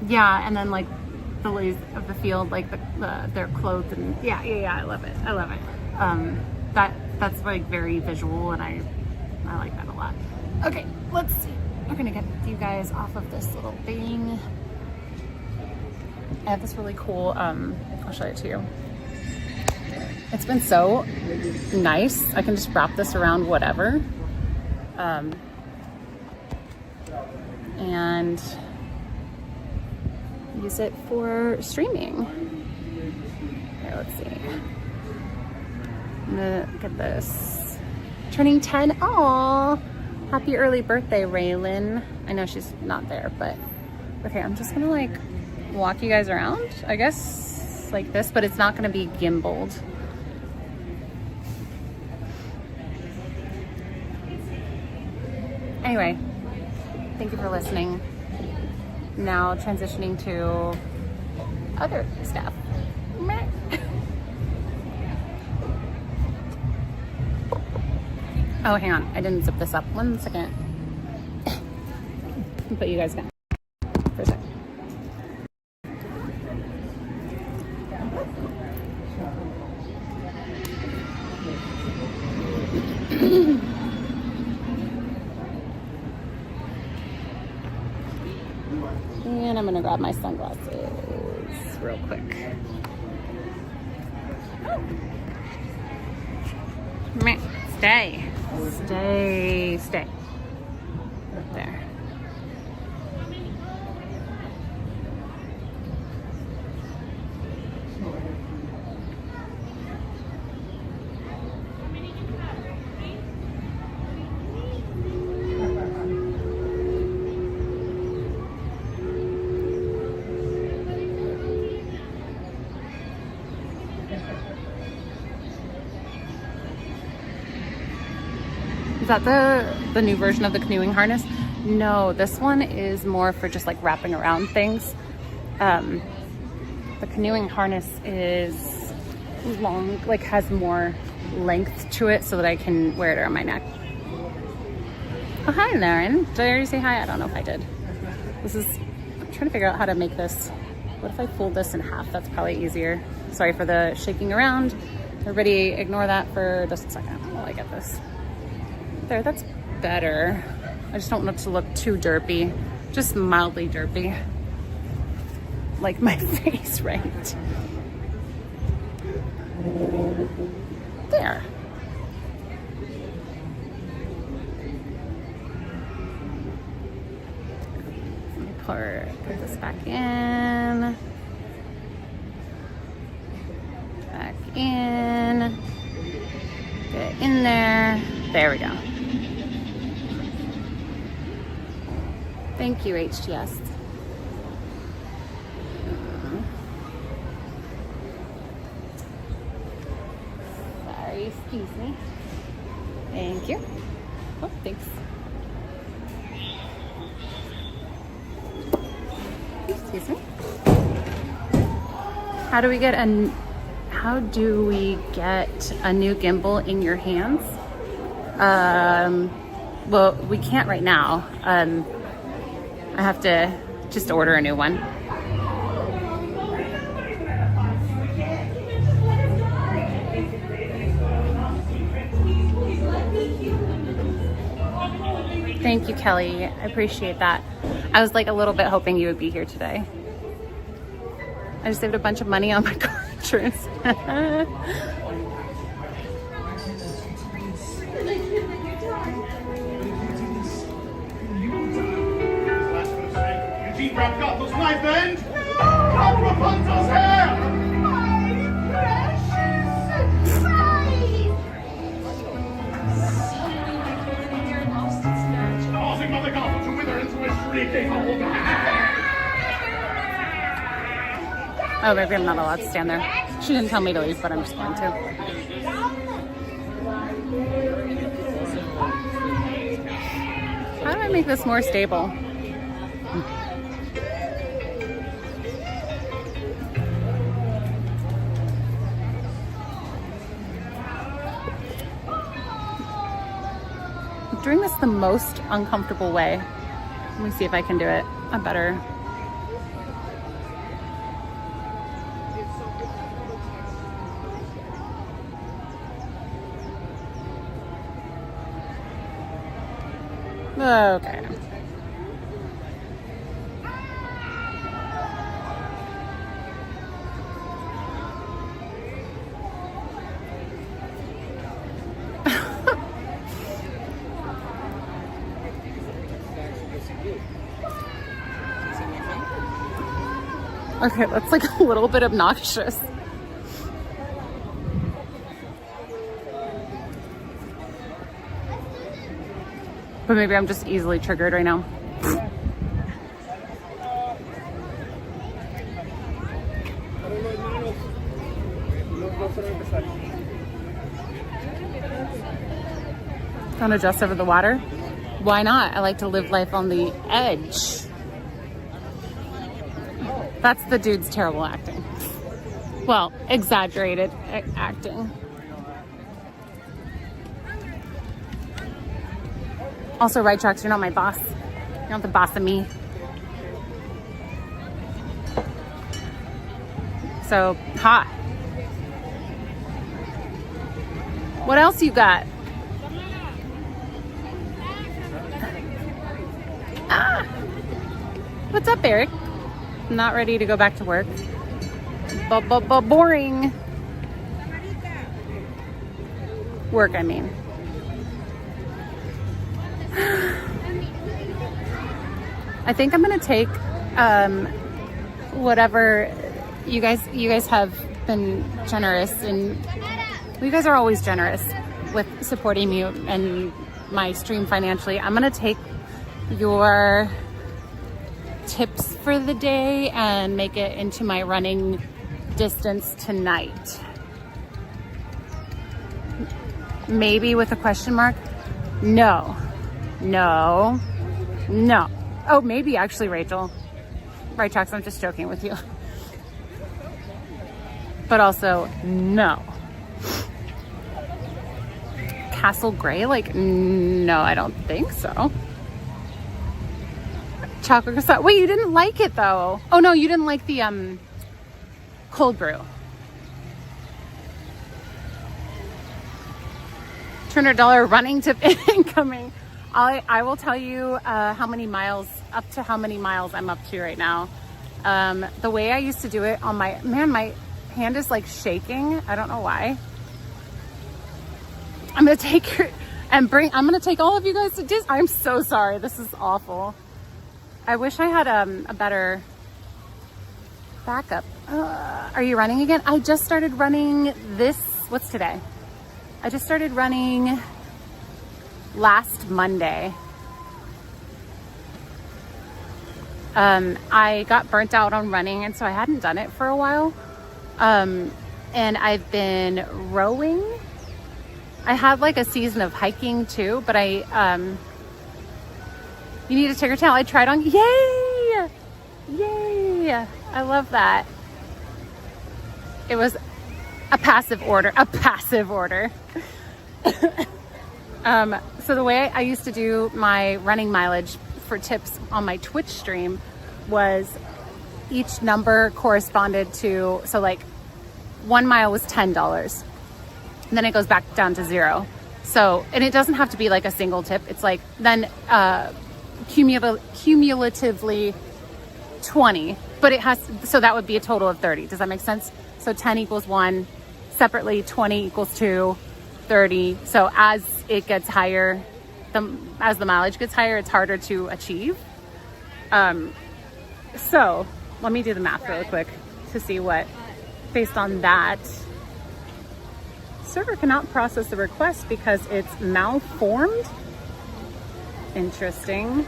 Yeah, and then like the lilies of the field, like they're clothed and yeah. I love it. That's like very visual, and I like that a lot. Okay, let's see. We're gonna get you guys off of this little thing. I have this really cool, I'll show it to you. It's been so nice. I can just wrap this around whatever. And use it for streaming. Here, let's see. I'm gonna get this. Turning 10, aww. Happy early birthday, Raylan. I know she's not there, but okay, I'm just gonna like walk you guys around, I guess, like this, but it's not gonna be gimbaled. Anyway, thank you for listening. Now transitioning to other stuff. Oh, hang on. I didn't zip this up. 1 second. But you guys can for a second. And I'm gonna grab my sunglasses real quick. Stay. There. Is that the new version of the canoeing harness? No, this one is more for just like wrapping around things. The canoeing harness is long, like has more length to it so that I can wear it around my neck. Oh, hi, Lauren. Did I already say hi? I don't know if I did. I'm trying to figure out how to make this. What if I fold this in half? That's probably easier. Sorry for the shaking around. Everybody ignore that for just a second while I get this. There, that's better. I just don't want it to look too derpy. Just mildly derpy. Like my face, right? There. Put this back in. Back in. Get it in there. There we go. Thank you, HTS. Sorry, excuse me. Thank you. Oh, thanks. Excuse me. How do we get a new gimbal in your hands? Well, we can't right now. I have to just order a new one. Thank you, Kelly. I appreciate that. I was like a little bit hoping you would be here today. I just saved a bunch of money on my car insurance. Wrapped up those knife ends! Come Rapunzel's hair! My precious eyes! Causing Mother Gothel to wither into a shrieking old Oh, maybe I'm not allowed to stand there. She didn't tell me to leave, but I'm just going to. How do I make this more stable? I'm doing this the most uncomfortable way. Let me see if I can do it a better. Okay. Okay, that's like a little bit obnoxious. But maybe I'm just easily triggered right now. Don't adjust over the water? Why not? I like to live life on the edge. That's the dude's terrible acting. Well, exaggerated acting. Also, Right Tracks, you're not my boss. You're not the boss of me. So, hot. What else you got? Ah! What's up, Eric? Not ready to go back to work. But boring. Work, I mean. I think I'm gonna take whatever you guys have been generous, and you guys are always generous with supporting me and my stream financially. I'm gonna take your tips for the day and make it into my running distance tonight. Maybe with a question mark? No. Oh, maybe actually, Rachel. Right Tracks, I'm just joking with you. but also no. Castle Gray, like, no, I don't think so. Chocolate croissant. Wait, you didn't like it though. Oh no, you didn't like the cold brew. $200 running tip incoming. I will tell you how many miles, up to how many miles I'm up to right now. The way I used to do it on my hand is like shaking. I don't know why. I'm gonna take your I'm gonna take all of you guys to Disney. I'm so sorry. This is awful. I wish I had a better backup. Are you running again? I just started running what's today? I just started running last Monday. I got burnt out on running, and so I hadn't done it for a while. And I've been rowing. I had like a season of hiking too, but you need to take your tail. I tried on, yay! I love that. It was a passive order. So the way I used to do my running mileage for tips on my Twitch stream was each number corresponded to, so like 1 mile was $10. And then it goes back down to 0. So, and it doesn't have to be like a single tip. It's like then cumulatively 20, but it has, so that would be a total of 30. Does that make sense? So 10 equals 1, separately 20 equals 2, 30. So as it gets higher, as the mileage gets higher, it's harder to achieve. So let me do the math really quick to see what, based on that, server cannot process the request because it's malformed. Interesting.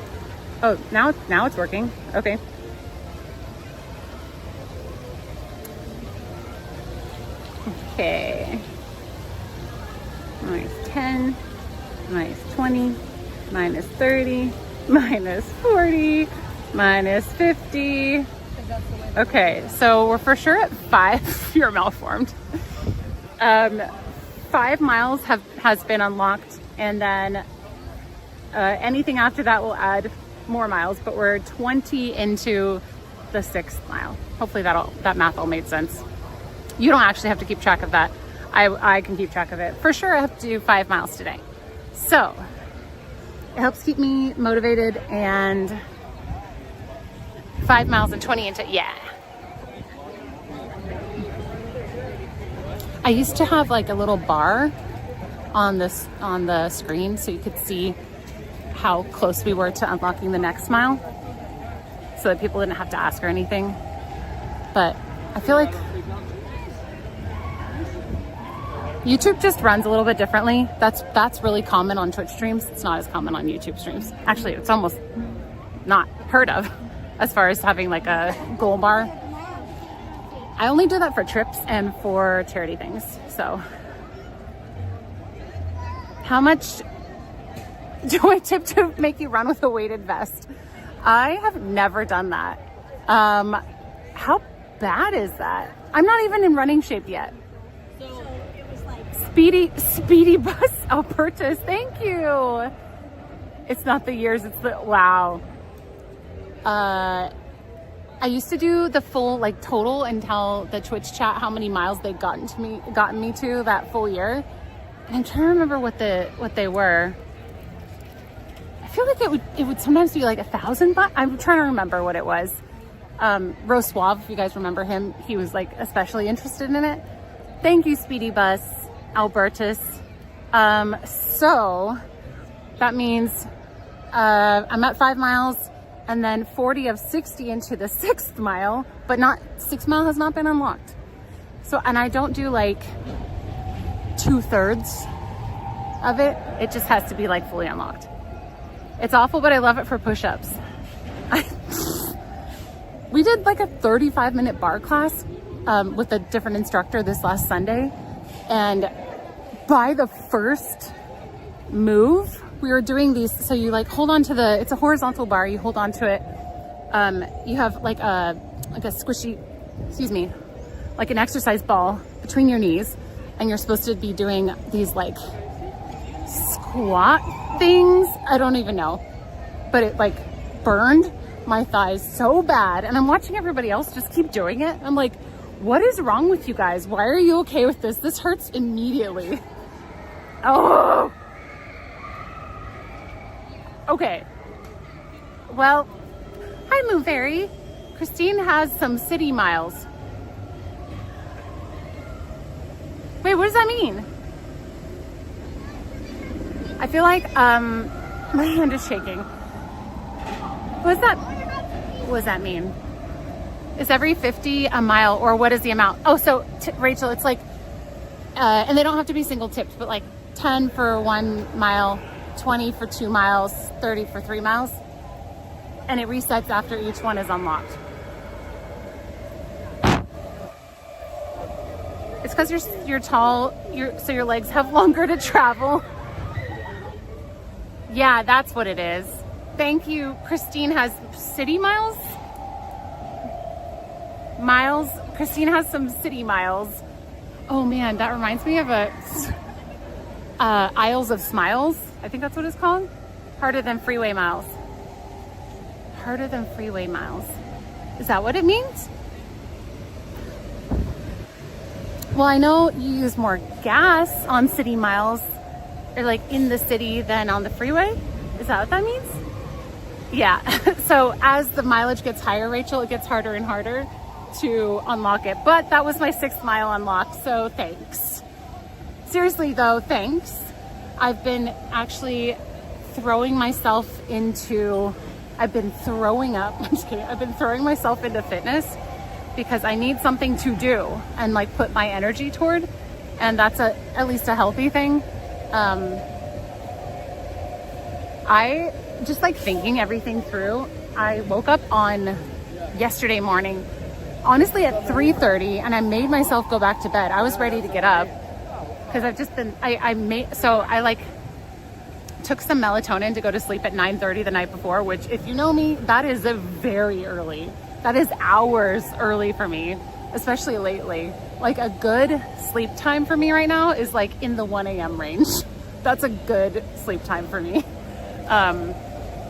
Oh, now it's working. Okay. Okay. Minus 10, minus 20, minus 30, minus 40, minus 50. Okay, so we're for sure at 5. You're malformed. 5 miles has been unlocked, and then anything after that will add more miles, but we're 20 into the 6th mile. Hopefully that math all made sense. You don't actually have to keep track of that. I can keep track of it. For sure I have to do 5 miles today. So it helps keep me motivated, and 5 miles and 20 into, yeah. I used to have like a little bar on the screen so you could see how close we were to unlocking the next mile, so that people didn't have to ask or anything. But I feel like YouTube just runs a little bit differently. That's really common on Twitch streams. It's not as common on YouTube streams. Actually, it's almost not heard of as far as having like a goal bar. I only do that for trips and for charity things. So how much do I tip to make you run with a weighted vest? I have never done that. How bad is that? I'm not even in running shape yet. So it was like Speedy Bus Albertus, thank you. It's not the years, it's the, wow. I used to do the full like total and tell the Twitch chat how many miles they'd gotten me to that full year. And I'm trying to remember what they were. I feel like it would sometimes be like 1,000, but I'm trying to remember what it was. Rose Suave, if you guys remember him, he was like especially interested in it. Thank you, Speedy Bus Albertus. So that means I'm at 5 miles and then 40 of 60 into the 6th mile, but not 6th mile has not been unlocked. So, and I don't do like 2/3 of it. It just has to be like fully unlocked. It's awful, but I love it for push-ups. We did like a 35-minute bar class with a different instructor this last Sunday. And by the first move, we were doing these. So you like hold on to it's a horizontal bar. You hold on to it. You have like a squishy, excuse me, like an exercise ball between your knees, and you're supposed to be doing these like squat things. I don't even know, but it like burned my thighs so bad, and I'm watching everybody else just keep doing it. I'm like, what is wrong with you guys? Why are you okay with this? This hurts immediately. Oh, okay. Well, hi Lou Fairy. Christine has some city miles. Wait, what does that mean? I feel like my hand is shaking. What does that mean? Is every 50 a mile, or what is the amount? Oh, so Rachel, it's like, and they don't have to be single tipped, but like 10 for 1 mile, 20 for 2 miles, 30 for 3 miles. And it resets after each one is unlocked. It's because you're tall, so your legs have longer to travel. Yeah, that's what it is. Thank you. Christine has city miles? Christine has some city miles. Oh man, that reminds me of Isles of Smiles. I think that's what it's called. Harder than freeway miles. Harder than freeway miles. Is that what it means? Well, I know you use more gas on city miles, or like in the city, than on the freeway. Is that what that means? Yeah. So as the mileage gets higher, Rachel, it gets harder and harder to unlock it. But that was my 6th mile unlocked, so thanks. Seriously though, thanks. I've been actually throwing myself into, I'm just kidding. I've been throwing myself into fitness because I need something to do and like put my energy toward. And that's at least a healthy thing. I just like thinking everything through. I woke up on yesterday morning, honestly at 3:30, and I made myself go back to bed. I was ready to get up because I've just been, I like took some melatonin to go to sleep at 9:30 the night before, which if you know me, that is very early. That is hours early for me, especially lately. Like a good sleep time for me right now is like in the 1 a.m. range. That's a good sleep time for me.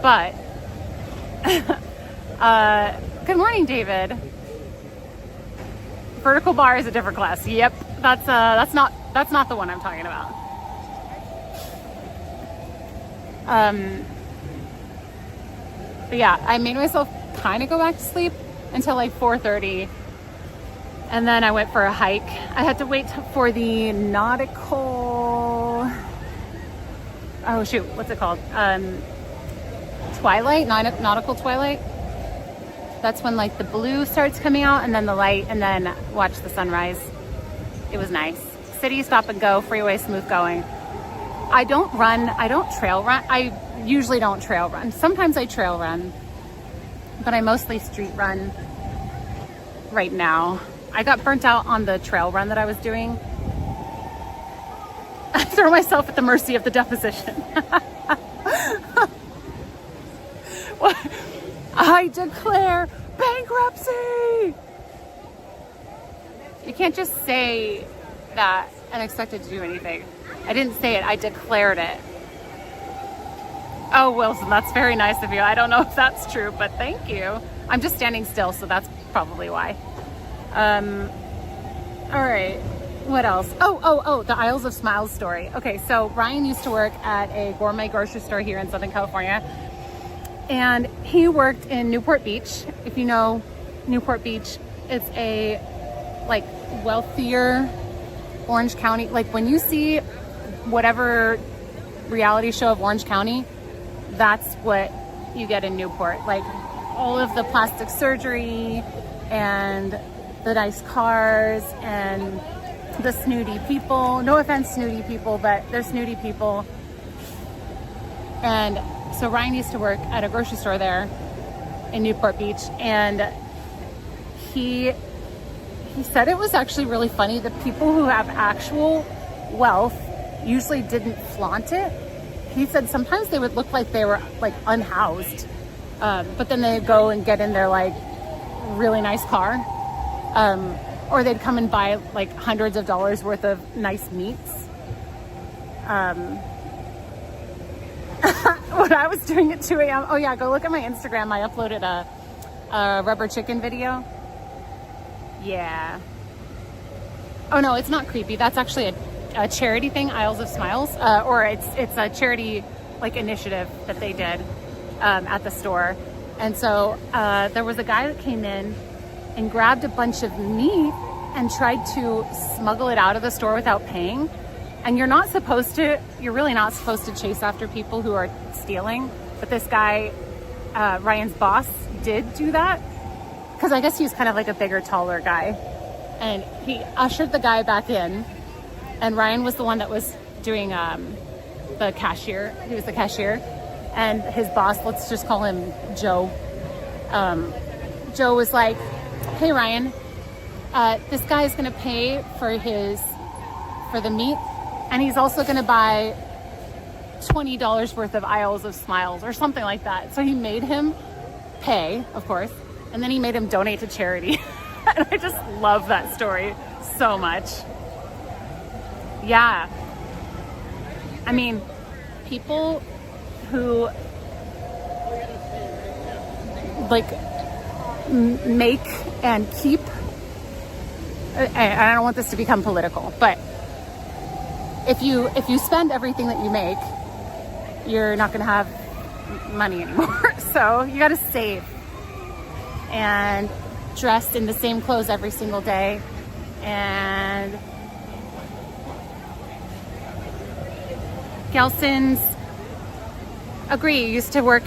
But good morning, David. Vertical bar is a different class. Yep, that's not the one I'm talking about. But yeah, I made myself kind of go back to sleep until like 4:30, and then I went for a hike. I had to wait for the nautical, oh shoot, what's it called? Twilight, nautical twilight. That's when like the blue starts coming out, and then the light, and then watch the sunrise. It was nice. City stop and go, freeway smooth going. I don't trail run. I usually don't trail run. Sometimes I trail run, but I mostly street run right now. I got burnt out on the trail run that I was doing. I throw myself at the mercy of the deposition. I declare bankruptcy. You can't just say that and expect it to do anything. I didn't say it, I declared it. Oh, Wilson, that's very nice of you. I don't know if that's true, but thank you. I'm just standing still, so that's probably why. All right, what else? Oh, the Isles of Smiles story. Okay, so Ryan used to work at a gourmet grocery store here in Southern California, and he worked in Newport Beach. If you know Newport Beach, it's a like wealthier Orange County. Like when you see whatever reality show of Orange County, that's what you get in Newport. Like all of the plastic surgery and the nice cars and the snooty people. No offense, snooty people, but they're snooty people. And so Ryan used to work at a grocery store there in Newport Beach, and he said it was actually really funny. The people who have actual wealth usually didn't flaunt it. He said sometimes they would look like they were like unhoused, but then they'd go and get in their like really nice car. or they'd come and buy like hundreds of dollars worth of nice meats. When I was doing at 2 a.m. Oh yeah, go look at my Instagram. I uploaded a rubber chicken video. Yeah. Oh no, it's not creepy. That's actually a charity thing, Isles of Smiles, or it's a charity like initiative that they did at the store. And so there was a guy that came in and grabbed a bunch of meat and tried to smuggle it out of the store without paying. And you're really not supposed to chase after people who are stealing. But this guy, Ryan's boss, did do that. Because I guess he was kind of like a bigger, taller guy. And he ushered the guy back in. And Ryan was the one that was doing the cashier. He was the cashier. And his boss, let's just call him Joe. Joe was like, hey, Ryan, this guy is going to pay for the meat. And he's also going to buy $20 worth of Isles of Smiles or something like that. So he made him pay, of course. And then he made him donate to charity. And I just love that story so much. Yeah. I mean, people who like make and keep, I don't want this to become political, but if you spend everything that you make, you're not going to have money anymore. So you got to save and dressed in the same clothes every single day. And Gelson's agree, used to work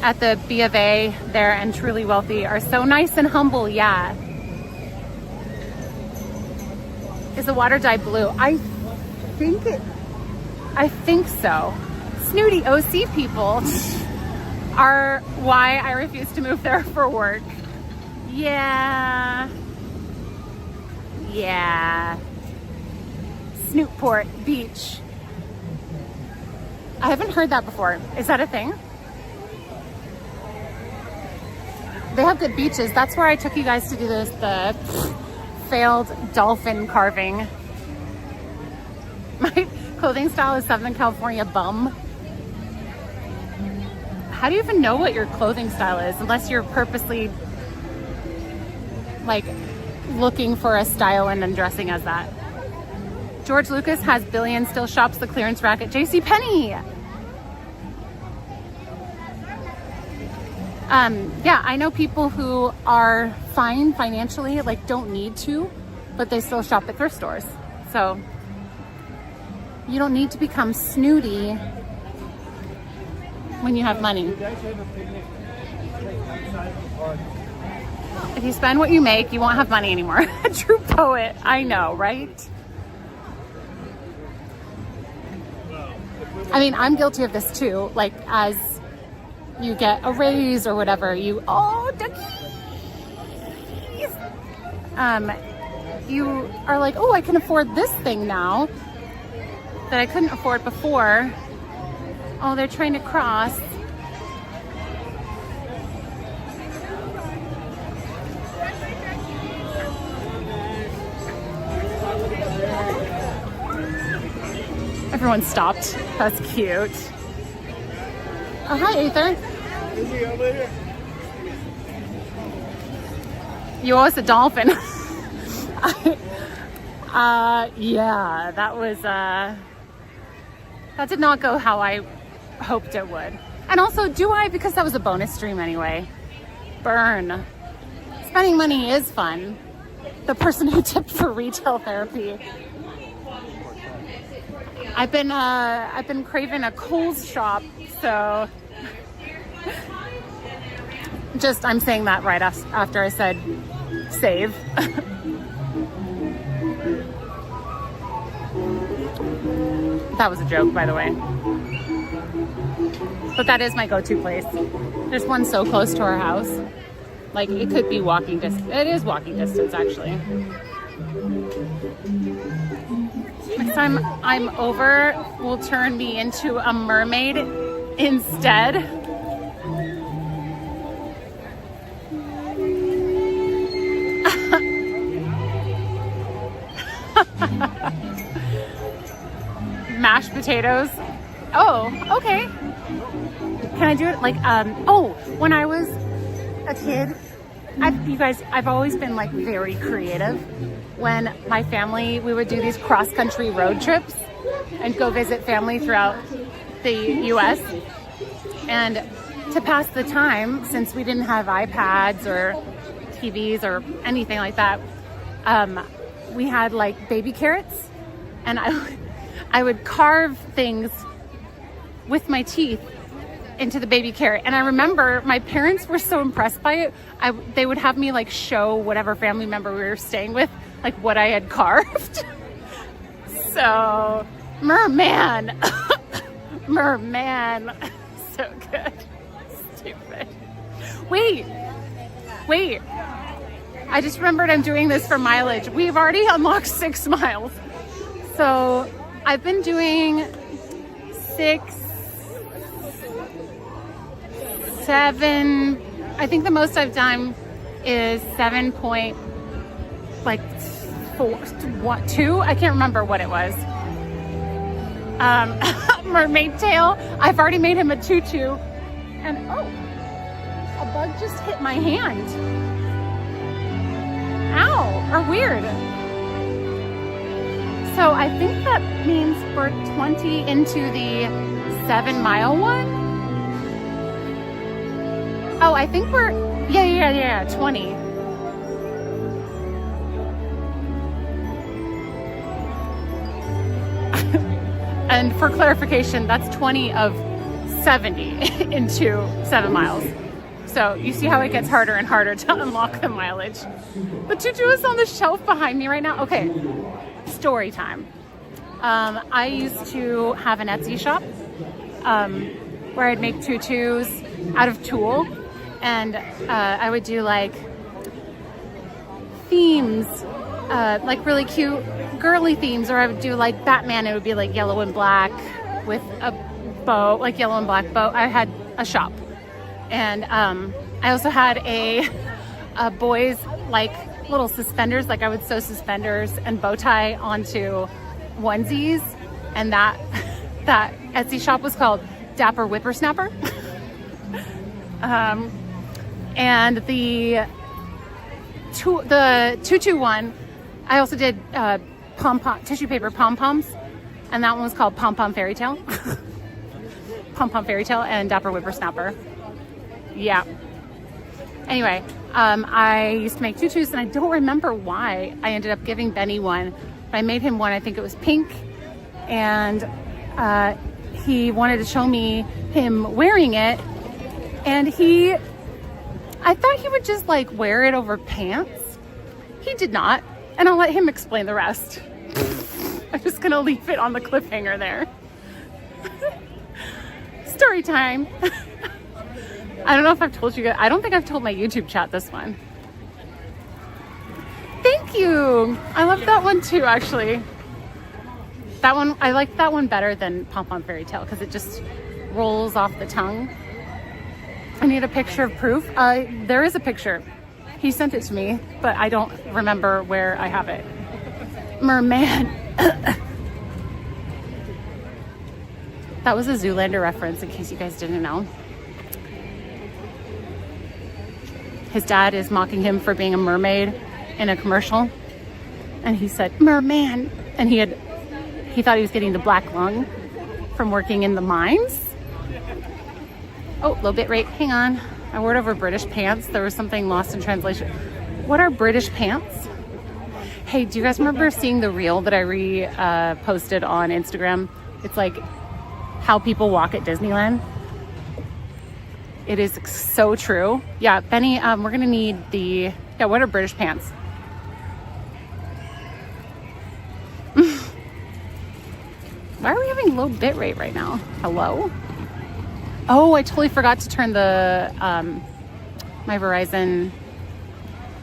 at the B of A there, and Truly Wealthy are so nice and humble. Yeah. Is the water dye blue? I think so. Snooty OC people are why I refuse to move there for work. Yeah. Snootport Beach. I haven't heard that before. Is that a thing? They have good beaches. That's where I took you guys to do the failed dolphin carving. My clothing style is Southern California bum. How do you even know what your clothing style is unless you're purposely like looking for a style and then dressing as that? George Lucas has billions, still shops the clearance rack at JCPenney. Yeah, I know people who are fine financially, like don't need to, but they still shop at thrift stores. So you don't need to become snooty when you have money. If you spend what you make, you won't have money anymore. A true poet, I know, right? I mean, I'm guilty of this too. Like, as you get a raise or whatever, you you are like, oh, I can afford this thing now that I couldn't afford before. Oh, they're trying to cross. Everyone stopped. That's cute. Oh, hi, Aether. You owe us a dolphin. Yeah, that was, that did not go how I hoped it would. And also, because that was a bonus stream anyway. Burn. Spending money is fun. The person who tipped for retail therapy. I've been craving a Kohl's shop, so I'm saying that right after I said save. That was a joke, by the way. But that is my go-to place. There's one so close to our house. Like, it could be walking distance. It is walking distance, actually. Next time I'm over, will turn me into a mermaid instead. potatoes. Oh, okay. Can I do it? Like, oh, when I was a kid, I've always been like very creative. When my family, we would do these cross-country road trips and go visit family throughout the US. And to pass the time, since we didn't have iPads or TVs or anything like that, we had like baby carrots, and I would carve things with my teeth into the baby carrot. And I remember my parents were so impressed by it. They would have me like show whatever family member we were staying with, like what I had carved. So, merman. Merman. So good. Stupid. Wait. I just remembered I'm doing this for mileage. We've already unlocked 6 miles. So I've been doing 6, 7, I think the most I've done is 7.2. I can't remember what it was. Mermaid tail. I've already made him a tutu. And oh, a bug just hit my hand. Ow, or weird. So I think that means we're 20 into the 7-mile one. Oh, I think we're, yeah, 20. And for clarification, that's 20 of 70 into 7 miles. So you see how it gets harder and harder to unlock the mileage. The tutu is on the shelf behind me right now. Okay, story time. I used to have an Etsy shop where I'd make tutus out of tulle. And I would do like themes, like really cute girly themes, or I would do like Batman. It would be like yellow and black with a bow, like yellow and black bow. I had a shop, and I also had a boys like little suspenders. Like I would sew suspenders and bow tie onto onesies, and that Etsy shop was called Dapper Whippersnapper. And the tutu one, I also did tissue paper pom-poms, and that one was called Pom Pom Fairy Tale. Pom Pom Fairy Tale and Dapper Whippersnapper. Yeah. Anyway, I used to make tutus, and I don't remember why I ended up giving Benny one. But I made him one, I think it was pink, and he wanted to show me him wearing it, and I thought he would just like wear it over pants. He did not, and I'll let him explain the rest. I'm just gonna leave it on the cliffhanger there. Story time. I don't know if I've told you guys. I don't think I've told my YouTube chat this one. Thank you. I love that one too, actually. That one, I like that one better than Pom Pom Fairy Tale because it just rolls off the tongue. I need a picture of proof. There is a picture. He sent it to me, but I don't remember where I have it. Merman. That was a Zoolander reference in case you guys didn't know. His dad is mocking him for being a mermaid in a commercial. And he said, merman. And he thought he was getting the black lung from working in the mines. Oh, low bit rate. Hang on. I word over British pants. There was something lost in translation. What are British pants? Hey, do you guys remember seeing the reel that I posted on Instagram? It's like how people walk at Disneyland. It is so true. Yeah, Benny, we're gonna need what are British pants? Why are we having low bit rate right now? Hello? Oh, I totally forgot to turn the, my Verizon,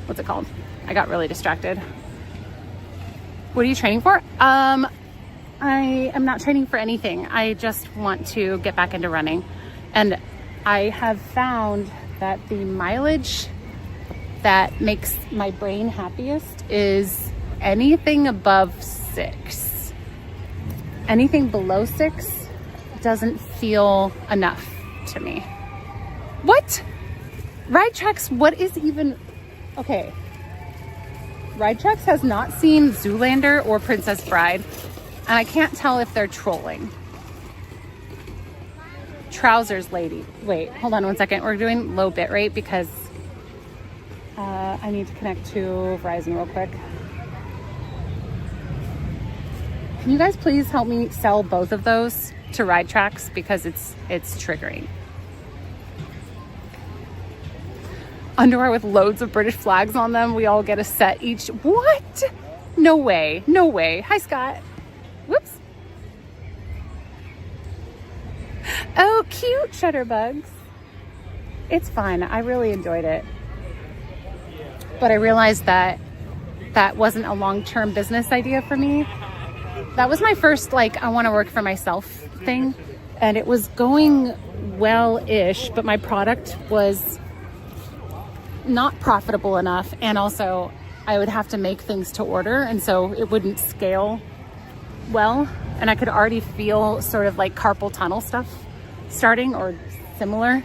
what's it called? I got really distracted. What are you training for? I am not training for anything. I just want to get back into running. And I have found that the mileage that makes my brain happiest is anything above 6. anything below 6 doesn't feel enough to me. What? Ride Tracks, what is even... Okay. Ride Tracks has not seen Zoolander or Princess Bride, and I can't tell if they're trolling. Trousers lady. Wait, hold on one second. We're doing low bit rate because I need to connect to Verizon real quick. Can you guys please help me sell both of those to Ride Tracks because it's triggering. Underwear with loads of British flags on them. We all get a set each. What? No way. No way. Hi, Scott. Whoops. Oh, cute Shutterbugs. It's fun. I really enjoyed it. But I realized that that wasn't a long-term business idea for me. That was my first, I want to work for myself thing. And it was going well-ish, but my product was not profitable enough. And also I would have to make things to order. And so it wouldn't scale well. And I could already feel sort of like carpal tunnel stuff starting or similar.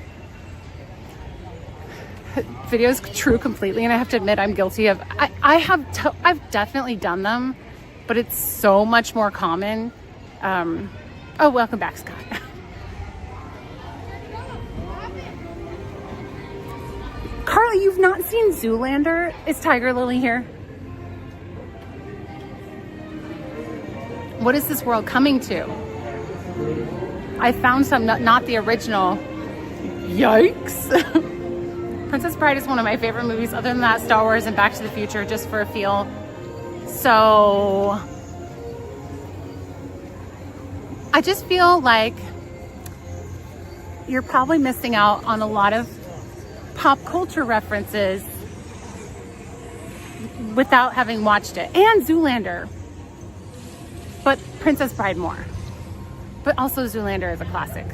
Videos true completely, and I have to admit I'm guilty of. I've definitely done them, but it's so much more common. Oh, welcome back, Scott. Carly, you've not seen Zoolander? Is Tiger Lily here? What is this world coming to? I found some, not the original. Yikes. Princess Bride is one of my favorite movies. Other than that, Star Wars and Back to the Future, just for a feel. So I just feel like you're probably missing out on a lot of pop culture references without having watched it. And Zoolander. But Princess Bride more. But also Zoolander is a classic.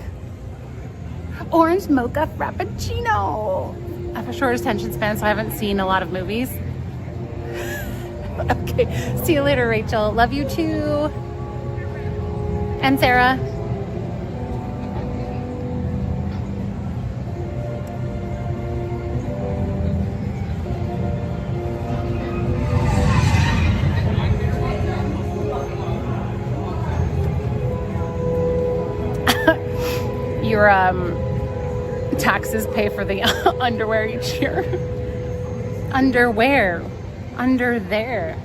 Orange mocha frappuccino. I have a short attention span, so I haven't seen a lot of movies. Okay, see you later, Rachel. Love you too. And Sarah. Your taxes pay for the underwear each year. Underwear. Under there.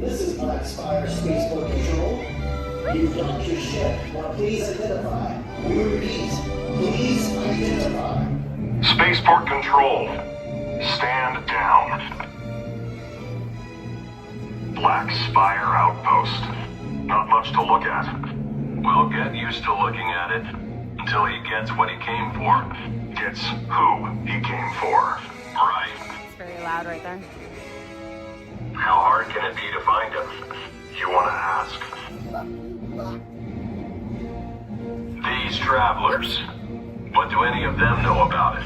This is Black Spire Spaceport Control. You've docked your ship. Now please identify. We repeat, please identify. Spaceport Control, stand down. Black Spire Outpost. Not much to look at. We'll get used to looking at it until he gets what he came for. Gets who he came for. Right. It's very loud right there. How hard can it be to find him? You want to ask? These travelers. What do any of them know about it?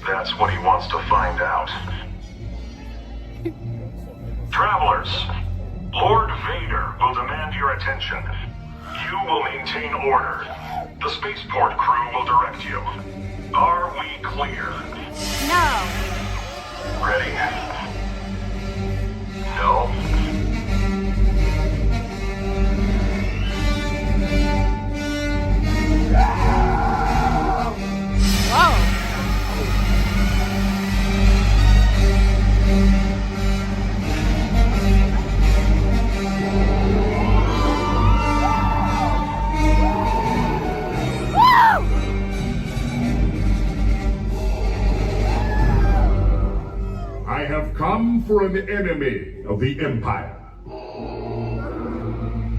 That's what he wants to find out. Travelers, Lord Vader will demand your attention. You will maintain order. The spaceport crew will direct you. Are we clear? No. Ready? No. Whoa. I have come for an enemy of the Empire.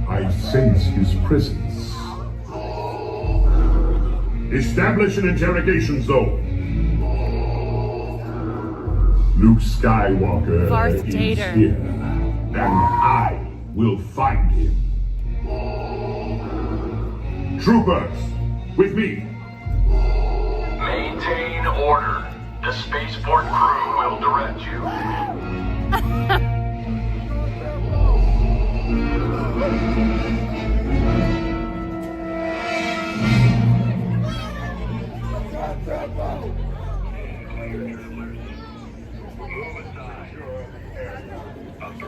I sense his presence. Establish an interrogation zone. Luke Skywalker Darth is Vader. here. then I will find him. Troopers, with me. Maintain order. The spaceport crew will direct you.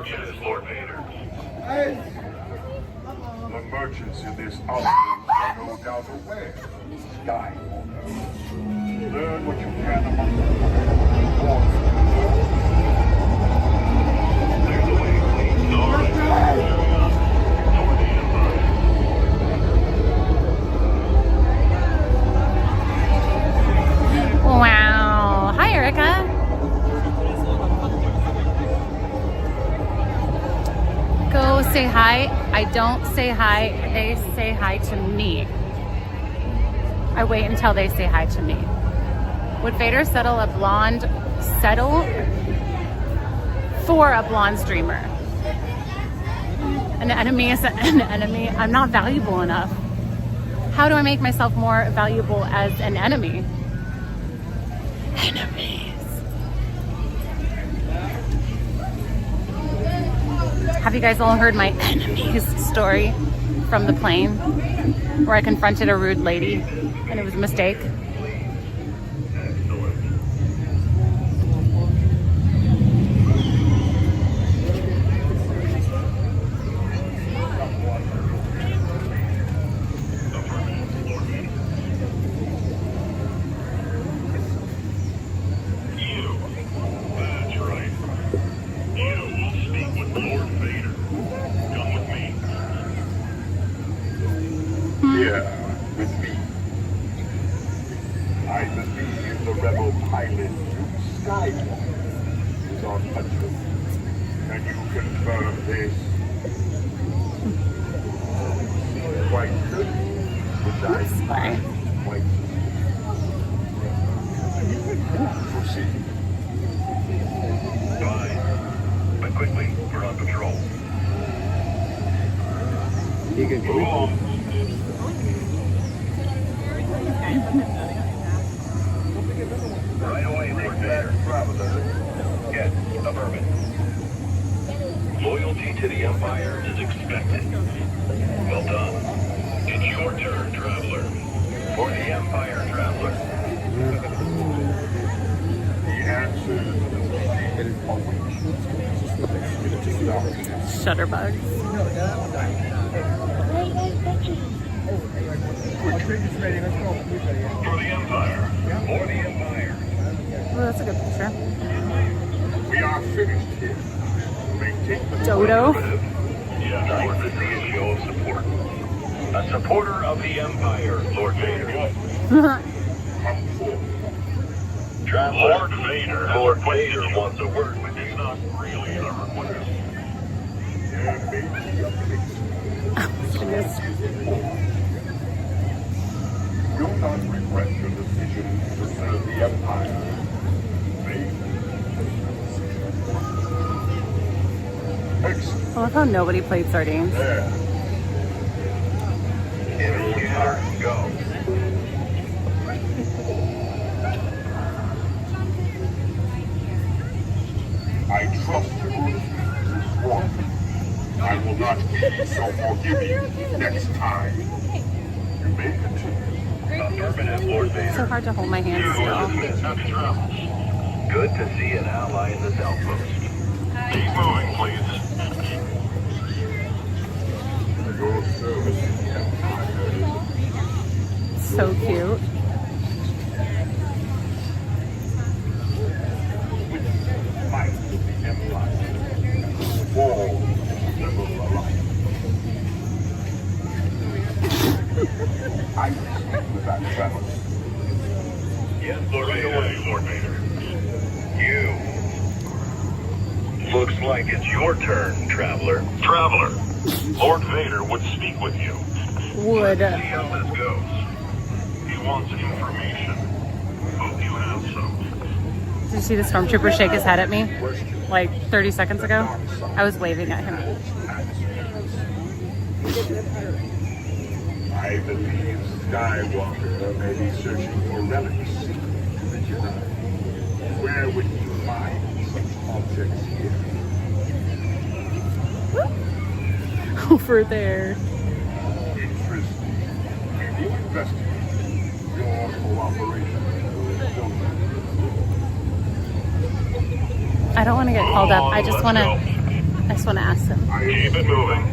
Yes, Lord Vader. The merchants in this outpost are no doubt aware of the Skywalker. Learn what you can among them. There's a way clean north. Toward the Empire. Wow. Hi, Erica. Go say hi. I don't say hi. They say hi to me. I wait until they say hi to me. Would Vader settle for a blonde streamer? An enemy is an enemy. I'm not valuable enough. How do I make myself more valuable as an enemy? Enemies. Have you guys all heard my enemies story from the plane where I confronted a rude lady and it was a mistake? That's right. You will speak with Lord Vader. Come with me. Here with me. I believe the rebel pilot Luke Skywalker is on Hudson. Can you confirm this? Quite good. Sorry. Quite proceed. Fine. But quickly, we're on patrol. Move on. Right away, Lord Vader. Yes, affirmative. Loyalty to the Empire is expected. Well done. It's your turn, Traveler. For the Empire, Traveler. The answer is Shutterbugs. For the Empire. For the Empire. Oh, that's a good picture. we are finished here. Maintain the Dodo. Yeah, nice to see a show of support. A supporter of the Empire, Lord Vader. come forth. Lord Vader. Lord Vader wants a word with you. It's not really a request. There may be a place. You will not regret your decision to serve the Empire. Excellent. I love how nobody played sardines. There. Initiator, go. I trust you this one. I will not be so forgiving next time. You may continue. Affirmative, Lord It's so Vader. hard to hold my hand still. Happy travels. Good to see an ally in this outpost. Keep moving, please. Your service to the Empire. So cute. Fight with the Empire. War never alike. I speak with that traveler. Yes, Lord Vader. Lord Vader. You. Looks like it's your turn, Traveler. Traveler, Lord Vader would speak with you. Would. See how this goes. He wants information. Hope you have some. Did you see the stormtrooper shake his head at me? Question like 30 seconds ago. I was waving at him. I believe Skywalker may be searching for relics to the Jedi. Where would he find such objects here? Over there. Interesting. We will investigate. Your cooperation will show I don't want to get called up. I just want to ask them. Keep it moving.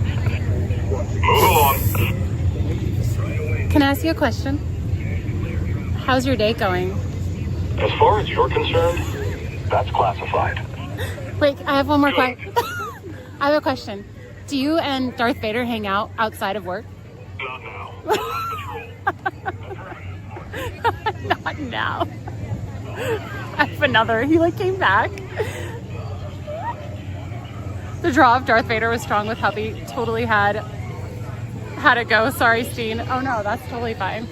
Move along. Can I ask you a question? How's your day going? As far as you're concerned, that's classified. Wait, I have one more question. I have a question. Do you and Darth Vader hang out outside of work? Not now. We're on patrol. Not now. I have another. He like came back. The draw of Darth Vader was strong with hubby. Totally had to go. Sorry, Steen. Oh no, that's totally fine.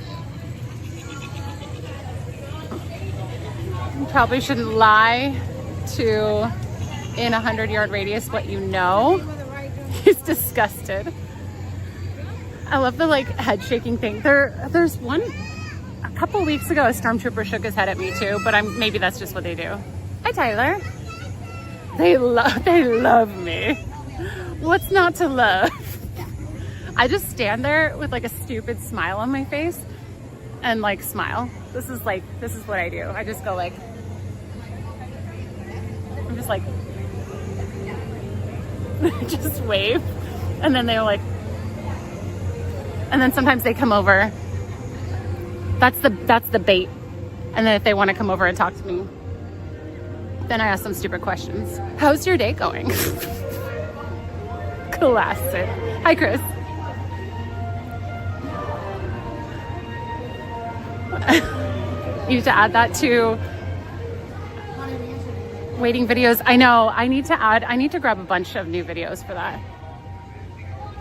You probably shouldn't lie to in 100-yard radius what you know. He's disgusted. I love the like head shaking thing. There's one a couple weeks ago a stormtrooper shook his head at me too, but maybe that's just what they do. Hi Tyler. They love me. What's not to love? I just stand there with like a stupid smile on my face and like smile. This is what I do. I just go like, I'm just like, just wave. And then they're like, and then sometimes they come over. That's the bait. And then if they want to come over and talk to me, then I ask them stupid questions. How's your day going? Classic. Hi, Chris. You need to add that to waiting videos. I know. I need to grab a bunch of new videos for that.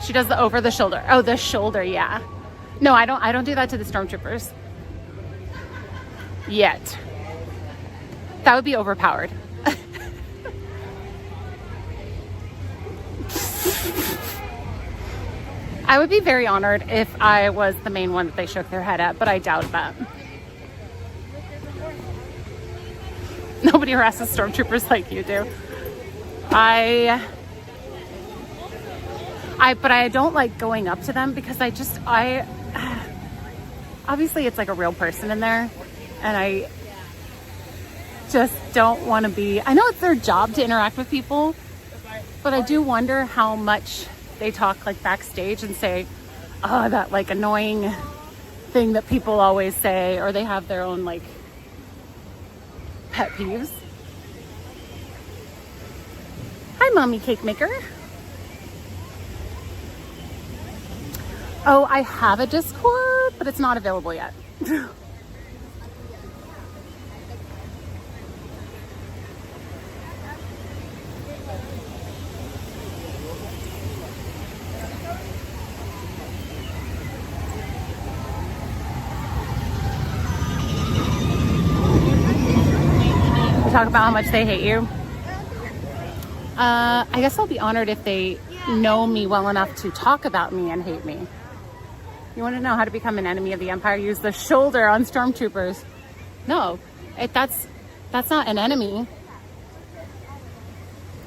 She does the over the shoulder. Oh, the shoulder, yeah. No, I don't do that to the stormtroopers. Yet. That would be overpowered. I would be very honored if I was the main one that they shook their head at, but I doubt that. Nobody harasses stormtroopers like you do. But I don't like going up to them because obviously it's like a real person in there, and I just don't want to be, I know it's their job to interact with people, but I do wonder how much they talk like backstage and say, oh, that like annoying thing that people always say, or they have their own like pet peeves. Hi, Mommy Cake Maker. Oh, I have a Discord, but it's not available yet. Talk about how much they hate you. I guess I'll be honored if they know me well enough to talk about me and hate me. You want to know how to become an enemy of the Empire? Use the shoulder on stormtroopers. No, that's not an enemy.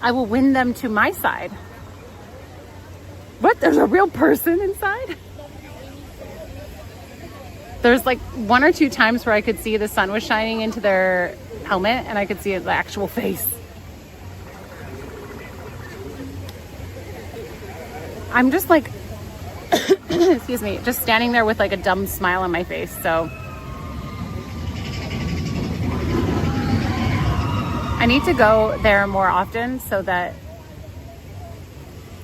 I will win them to my side. What? There's a real person inside? There's like 1 or 2 times where I could see the sun was shining into their helmet and I could see the actual face. I'm just like, excuse me, just standing there with like a dumb smile on my face. So I need to go there more often so that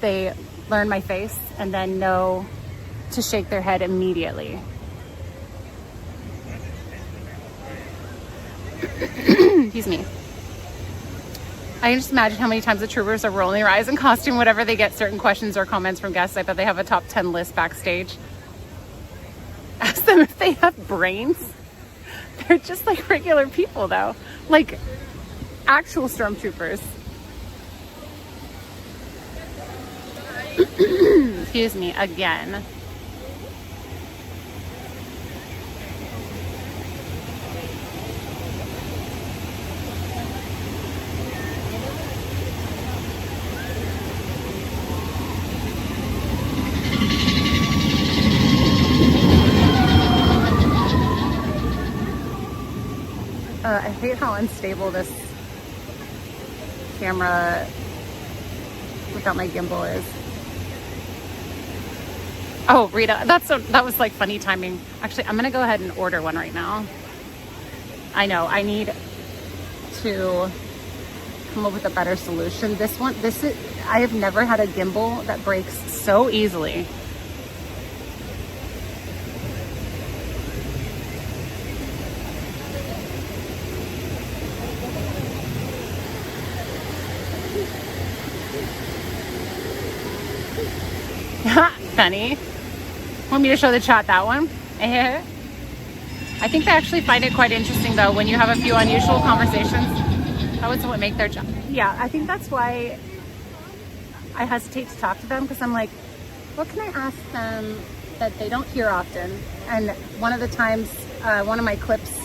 they learn my face and then know to shake their head immediately. Excuse me. I can just imagine how many times the troopers are rolling their eyes in costume whenever they get certain questions or comments from guests. I bet they have a top 10 list backstage. Ask them if they have brains. They're just like regular people though. Like actual stormtroopers. Excuse me, again. I hate how unstable this camera without my gimbal is. Oh, Rita, that was like funny timing. Actually, I'm gonna go ahead and order one right now. I know, I need to come up with a better solution. I have never had a gimbal that breaks so easily. Funny. Want me to show the chat that one? I think they actually find it quite interesting though when you have a few unusual conversations. That was what make their job. Yeah, I think that's why I hesitate to talk to them, because I'm like, what can I ask them that they don't hear often? And one of the times, one of my clips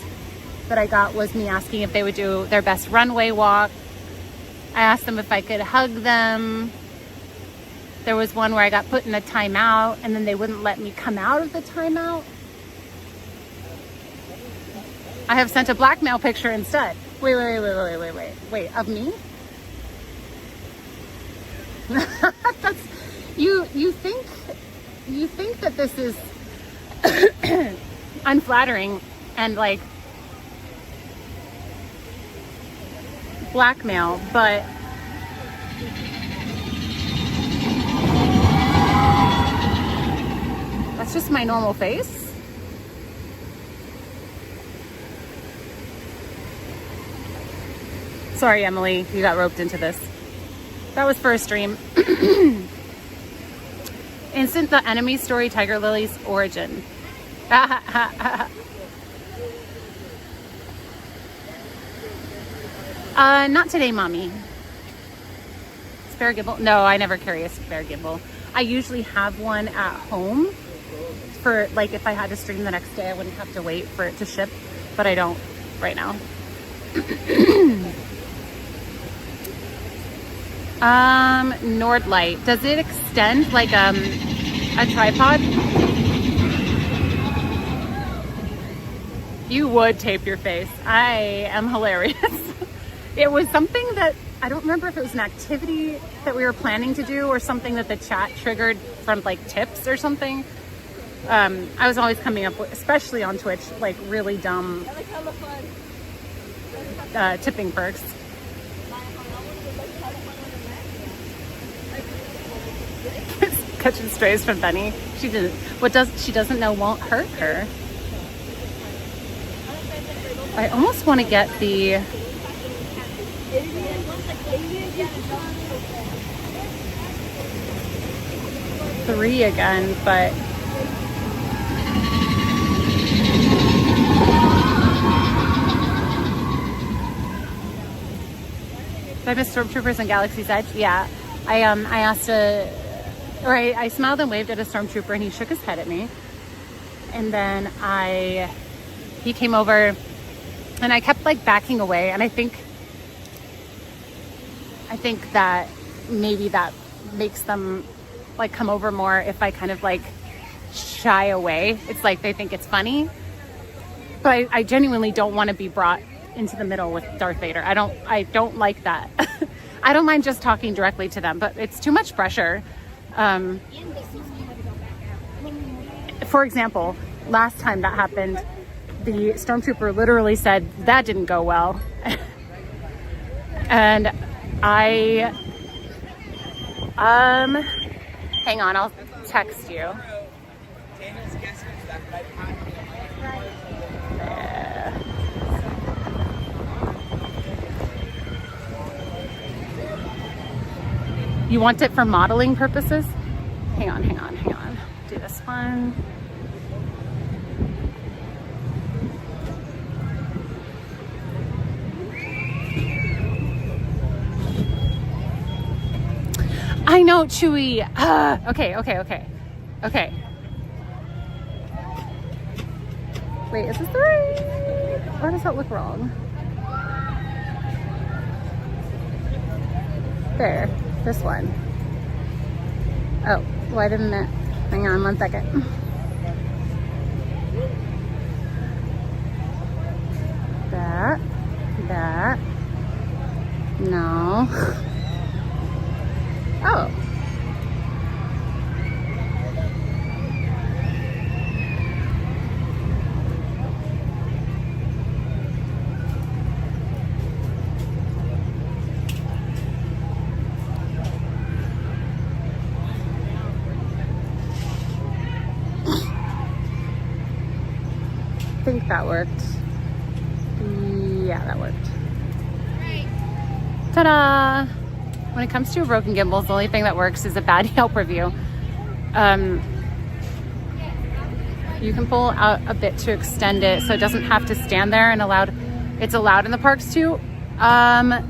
that I got was me asking if they would do their best runway walk. I asked them if I could hug them. There was one where I got put in a timeout and then they wouldn't let me come out of the timeout. I have sent a blackmail picture instead. Wait, of me? That's, you think that this is unflattering and like blackmail, but that's just my normal face. Sorry, Emily, you got roped into this. That was for a stream. Instant the enemy story, Tiger Lily's origin. Not today, mommy. Spare gimbal? No, I never carry a spare gimbal. I usually have one at home for like if I had to stream the next day, I wouldn't have to wait for it to ship, but I don't right now. Nordlight, does it extend like a tripod? You would tape your face. I am hilarious. It was something that I don't remember if it was an activity that we were planning to do or something that the chat triggered from like tips or something. I was always coming up with, especially on Twitch, like really dumb tipping perks. Catching strays from Benny. She doesn't know won't hurt her. I almost want to get the three again, but did I miss Stormtroopers and Galaxy's Edge? Yeah. I smiled and waved at a Stormtrooper and he shook his head at me. And then he came over and I kept like backing away, and I think that maybe that makes them like come over more if I kind of like shy away. It's like they think it's funny, but I genuinely don't want to be brought into the middle with Darth Vader. I don't like that. I don't mind just talking directly to them, but it's too much pressure. For example, last time that happened, the Stormtrooper literally said, "That didn't go well." And hang on, I'll text you. You want it for modeling purposes? Hang on. Do this one. I know, Chewy. Okay. Wait, is this the right? Or does that look wrong? There, this one. Oh, why didn't it? Hang on 1 second. That. No. Oh. I think that worked. Yeah, that worked. Ta-da! When it comes to broken gimbals, the only thing that works is a bad Yelp review. You can pull out a bit to extend it so it doesn't have to stand there, and it's allowed in the parks too. Have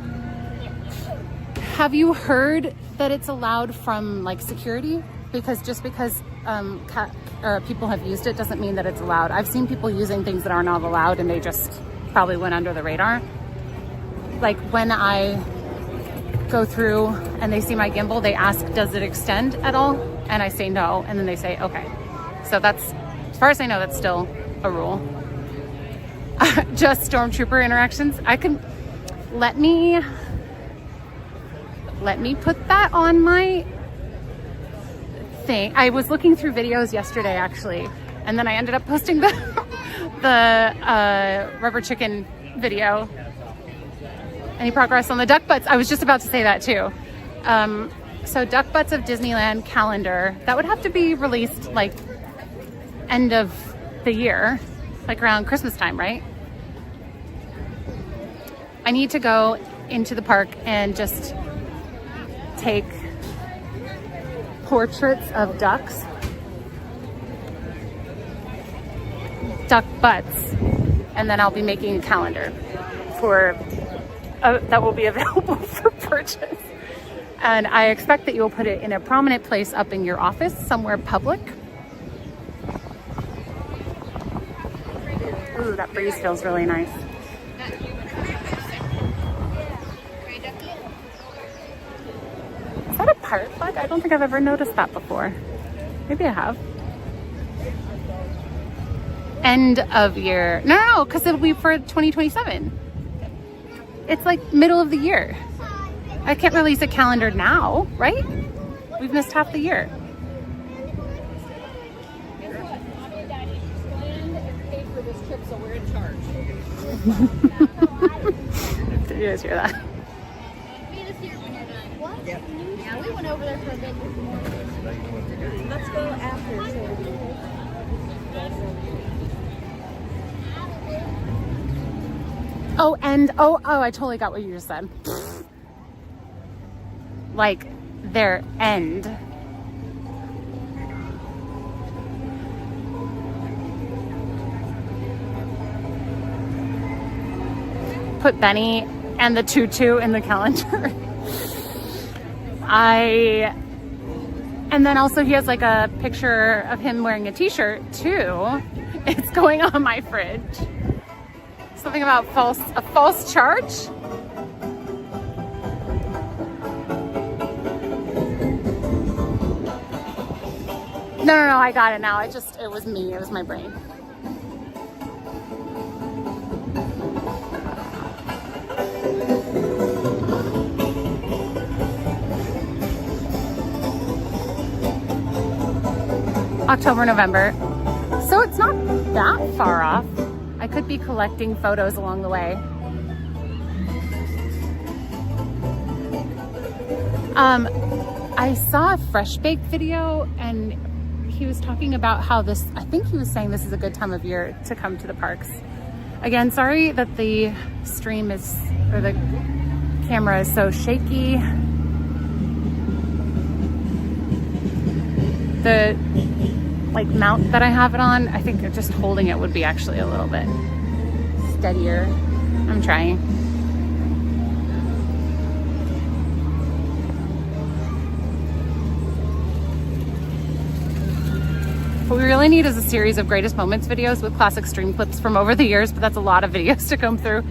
you heard that it's allowed from like security? Because just because people have used it doesn't mean that it's allowed. I've seen people using things that are not allowed and they just probably went under the radar. Like when I go through and they see my gimbal, they ask, does it extend at all? And I say no, and then they say, okay. So that's, as far as I know, that's still a rule. Just stormtrooper interactions. Let me put that on my thing. I was looking through videos yesterday actually, and then I ended up posting the rubber chicken video. Any progress on the duck butts? I was just about to say that too. So duck butts of Disneyland calendar, that would have to be released like end of the year, like around Christmas time, right? I need to go into the park and just take portraits of duck butts, and then I'll be making a calendar for that will be available for purchase. And I expect that you'll put it in a prominent place up in your office, somewhere public. Ooh, that breeze feels really nice. Is that a pirate flag? I don't think I've ever noticed that before. Maybe I have. End of year. No, because it'll be for 2027. It's like middle of the year. I can't release a calendar now, right? We've missed half the year. Did you guys hear that? Yeah, we went over there for a bit this morning. Let's go after. Oh, and I totally got what you just said. Like their end. Put Benny and the tutu in the calendar. And then also he has like a picture of him wearing a t-shirt too. It's going on my fridge. Something about a false charge? No, I got it now. It was me. It was my brain. October, November. So it's not that far off. I could be collecting photos along the way. I saw a Fresh Bake video and he was talking about how I think he was saying this is a good time of year to come to the parks. Again, sorry that the stream or the camera is so shaky. The mount that I have it on, I think just holding it would be actually a little bit steadier. I'm trying. What we really need is a series of greatest moments videos with classic stream clips from over the years, but that's a lot of videos to come through.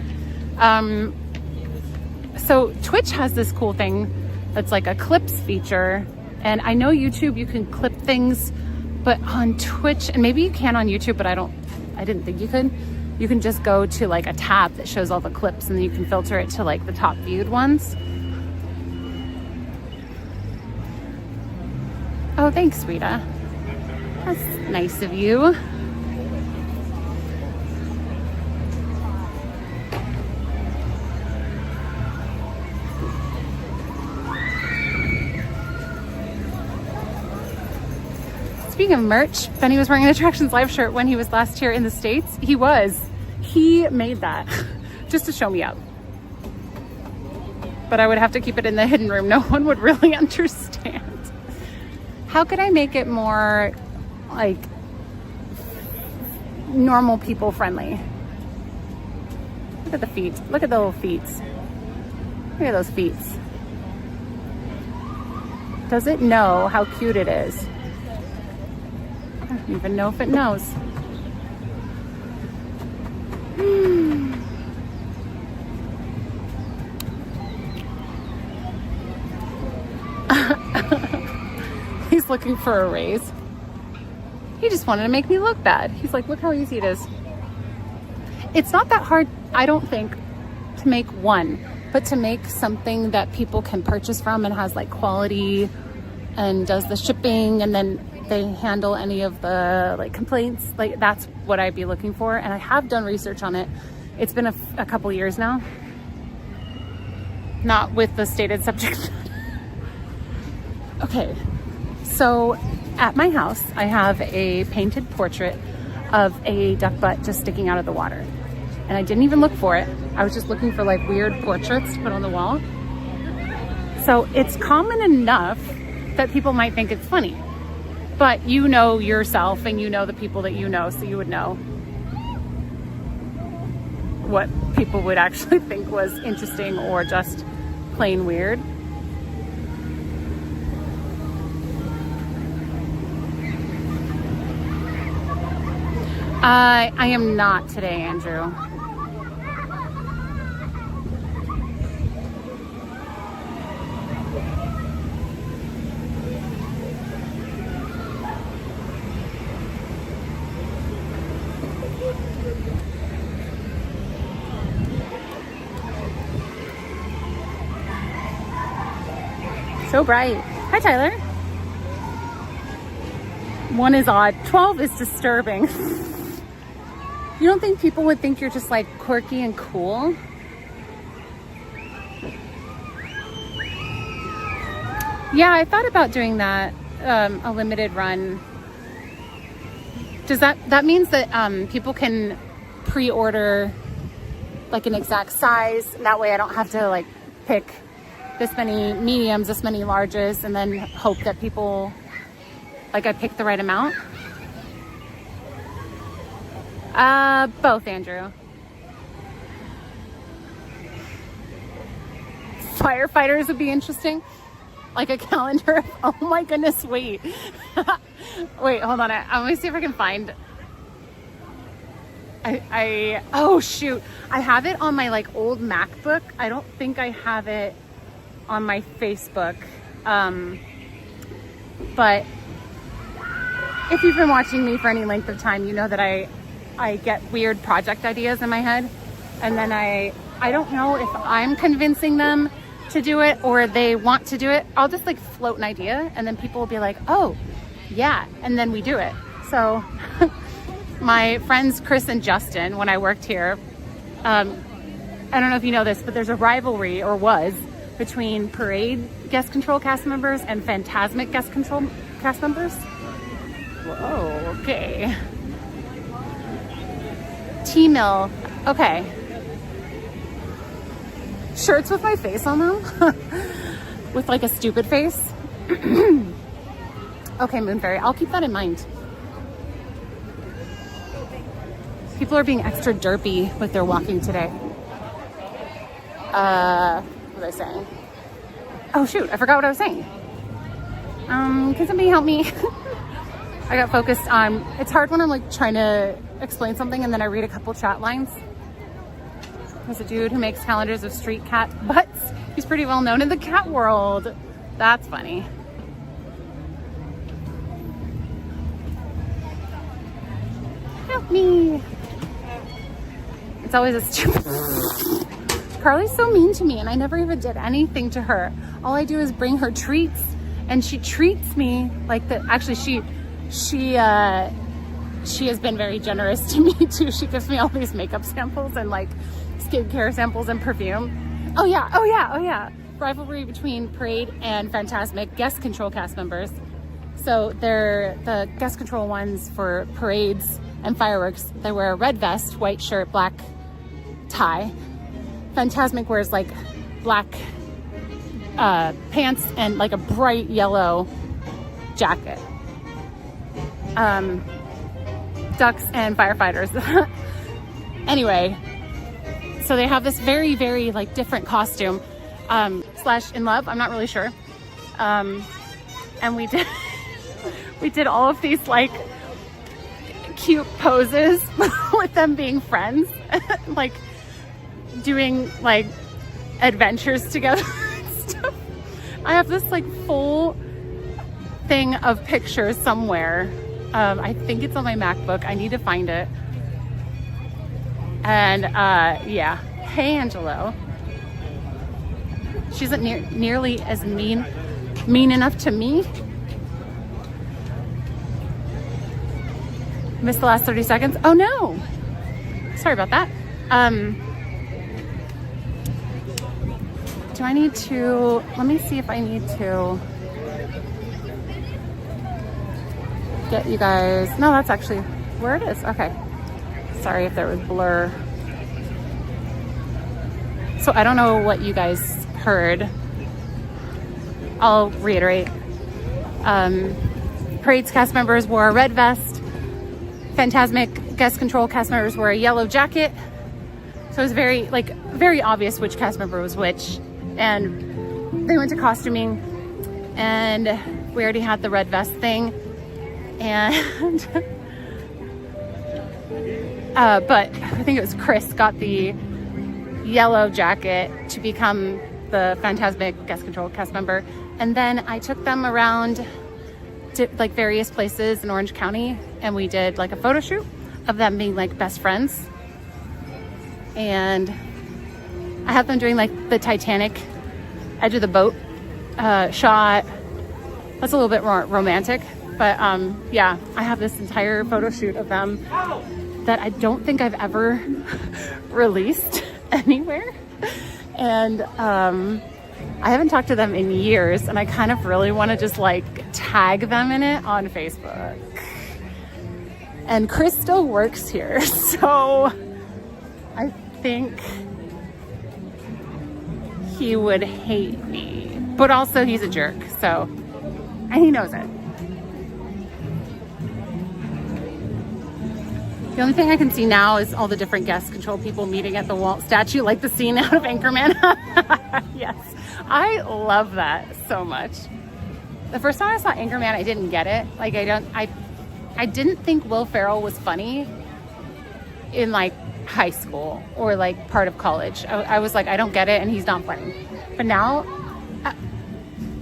So Twitch has this cool thing that's like a clips feature. And I know YouTube, you can clip things, but on Twitch, and maybe you can on YouTube, but I didn't think you could. You can just go to like a tab that shows all the clips and then you can filter it to like the top viewed ones. Oh, thanks, Rita. That's nice of you. Speaking of merch, Benny was wearing an Attractions Live shirt when he was last here in the States. He made that just to show me up. But I would have to keep it in the hidden room. No one would really understand. How could I make it more like normal people friendly? Look at the feet. Look at the little feet. Look at those feet. Does it know how cute it is? I don't even know if it knows. He's looking for a raise. He just wanted to make me look bad. He's like, look how easy it is. It's not that hard, I don't think, to make one, but to make something that people can purchase from and has like quality and does the shipping, and then they handle any of the like complaints. Like that's what I'd be looking for. And I have done research on it. It's been a couple years now. Not with the stated subject. Okay, so at my house, I have a painted portrait of a duck butt just sticking out of the water. And I didn't even look for it. I was just looking for like weird portraits to put on the wall. So it's common enough that people might think it's funny. But you know yourself and you know the people that you know, so you would know what people would actually think was interesting or just plain weird. I am not today, Andrew. So bright. Hi, Tyler. 1 is odd. 12 is disturbing. You don't think people would think you're just like quirky and cool? Yeah, I thought about doing that, a limited run. Does that means that people can pre-order like an exact size, and that way I don't have to like pick this many mediums, this many larges, and then hope that people, like I pick the right amount? Both, Andrew. Firefighters would be interesting. Like a calendar of, oh my goodness, wait. Wait, hold on. Let me see if I can find. Oh shoot. I have it on my like old MacBook. I don't think I have it on my Facebook. But if you've been watching me for any length of time, you know that I get weird project ideas in my head, and then I don't know if I'm convincing them to do it or they want to do it. I'll just like float an idea and then people will be like, oh yeah, and then we do it. So my friends Chris and Justin, when I worked here, I don't know if you know this, but there's a rivalry, or was, between Parade guest control cast members and Fantasmic guest control cast members. Whoa, okay. T-Mill, okay. Shirts with my face on them? With like a stupid face? Okay, Moon Fairy, I'll keep that in mind. People are being extra derpy with their walking today. What was I saying? Oh shoot, I forgot what I was saying. Can somebody help me? I got focused on, it's hard when I'm like trying to explain something and then I read a couple chat lines. There's a dude who makes calendars of street cat butts. He's pretty well known in the cat world. That's funny. Help me. It's always a stupid... Carly's so mean to me and I never even did anything to her. All I do is bring her treats and she treats me like that. Actually, she has been very generous to me too. She gives me all these makeup samples and like skincare samples and perfume. Oh yeah. Rivalry between Parade and Fantasmic guest control cast members. So they're the guest control ones for parades and fireworks. They wear a red vest, white shirt, black tie. Fantasmic wears like black pants and like a bright yellow jacket. Ducks and firefighters. Anyway, so they have this very, very like different costume, slash in love, I'm not really sure. And we did all of these like cute poses with them being friends, like doing like adventures together and stuff. I have this like full thing of pictures somewhere. I think it's on my MacBook. I need to find it. And yeah, hey Angelo. She's not nearly as mean enough to me. Missed the last 30 seconds. Oh no, sorry about that. Do I need to, let me see if I need to get you guys, no, that's actually where it is. Okay, sorry if there was blur. So I don't know what you guys heard. I'll reiterate. Parade's cast members wore a red vest. Fantasmic guest control cast members wore a yellow jacket. So it was very obvious which cast member was which. And they went to costuming and we already had the red vest thing. And but I think it was Chris got the yellow jacket to become the Fantasmic guest control cast member. And then I took them around to like various places in Orange County and we did like a photo shoot of them being like best friends. And I have them doing like the Titanic edge of the boat shot. That's a little bit more romantic, but yeah, I have this entire photo shoot of them that I don't think I've ever released anywhere. And I haven't talked to them in years and I kind of really want to just like tag them in it on Facebook. And Chris still works here, so I think he would hate me, but also he's a jerk, so, and he knows it. The only thing I can see now is all the different guest control people meeting at the Walt statue, like the scene out of Anchorman. Yes, I love that so much. The first time I saw Anchorman, I didn't get it. Like I didn't think Will Ferrell was funny in like high school or like part of college. I was like, I don't get it and he's not funny. But now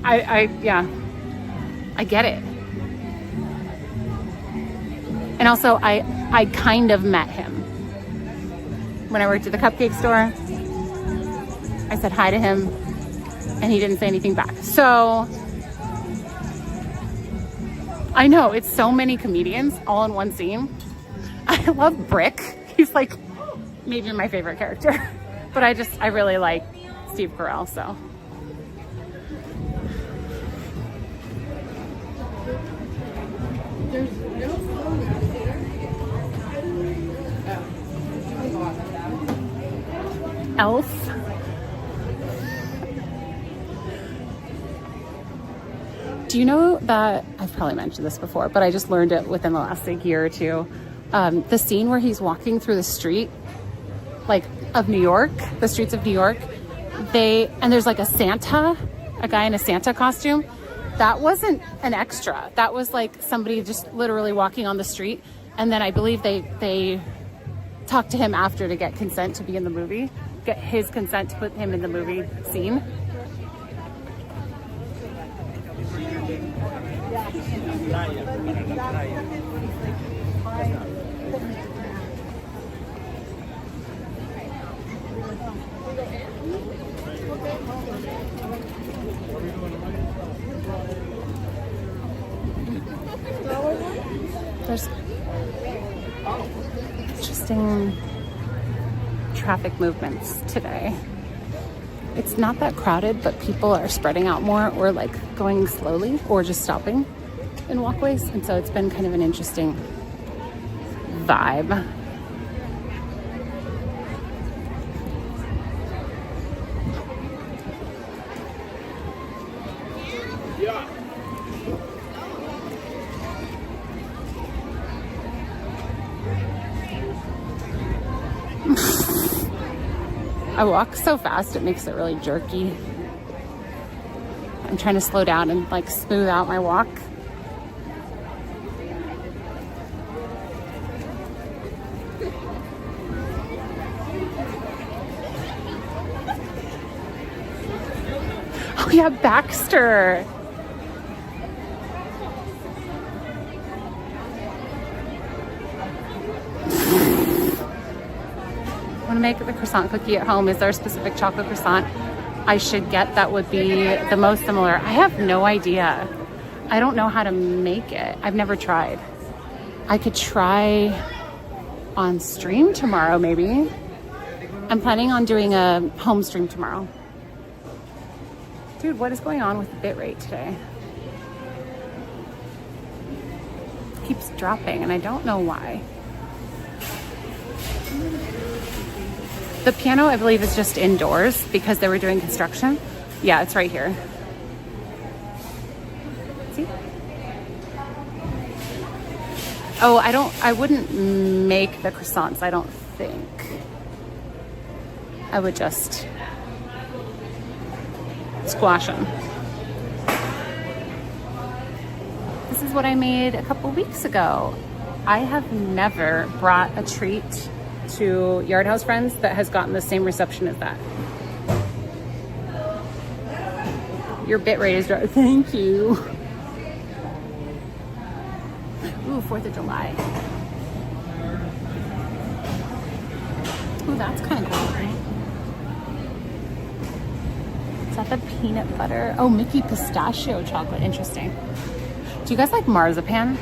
I get it. And also I kind of met him when I worked at the cupcake store. I said hi to him and he didn't say anything back. So I know it's so many comedians all in one scene. I love Brick. He's like maybe my favorite character, but I really like Steve Carell, so. Elf. Do you know that, I've probably mentioned this before, but I just learned it within the last like year or two. The scene where he's walking through the street, like of New York, the streets of New York, and there's like a guy in a Santa costume. That wasn't an extra. That was like somebody just literally walking on the street. And then I believe they talked to him after to get consent to be in the movie, get his consent to put him in the movie scene. There's interesting traffic movements today. It's not that crowded, but people are spreading out more or like going slowly or just stopping in walkways. And so it's been kind of an interesting vibe. I walk so fast, it makes it really jerky. I'm trying to slow down and like smooth out my walk. Oh yeah, Baxter. Want to make the croissant cookie at home. Is there a specific chocolate croissant I should get that would be the most similar? I have no idea. I don't know how to make it. I've never tried. I could try on stream tomorrow maybe. I'm planning on doing a home stream tomorrow. Dude, what is going on with the bitrate today? It keeps dropping and I don't know why. The piano, I believe, is just indoors because they were doing construction. Yeah, it's right here. See? Oh, I wouldn't make the croissants, I don't think. I would just squash them. This is what I made a couple weeks ago. I have never brought a treat to Yard House Friends that has gotten the same reception as that. Your bitrate is dry. Thank you. Ooh, 4th of July. Ooh, that's kind of cool. Is that the peanut butter? Oh, Mickey pistachio chocolate. Interesting. Do you guys like marzipan?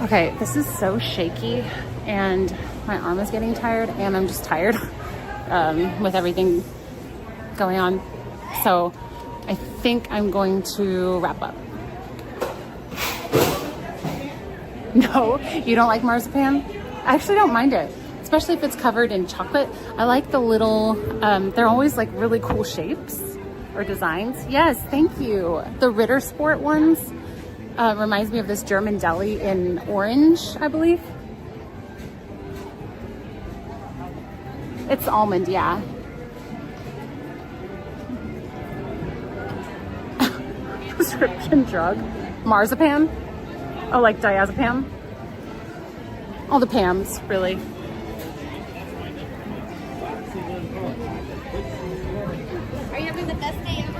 Okay, this is so shaky and my arm is getting tired and I'm just tired with everything going on. So I think I'm going to wrap up. No, you don't like marzipan? I actually don't mind it, especially if it's covered in chocolate. I like the little, they're always like really cool shapes or designs. Yes, thank you. The Ritter Sport ones. Reminds me of this German deli in orange, I believe. It's almond, yeah. Prescription drug. Marzipan? Oh, like diazepam? All the Pams, really. Are you having the best day ever?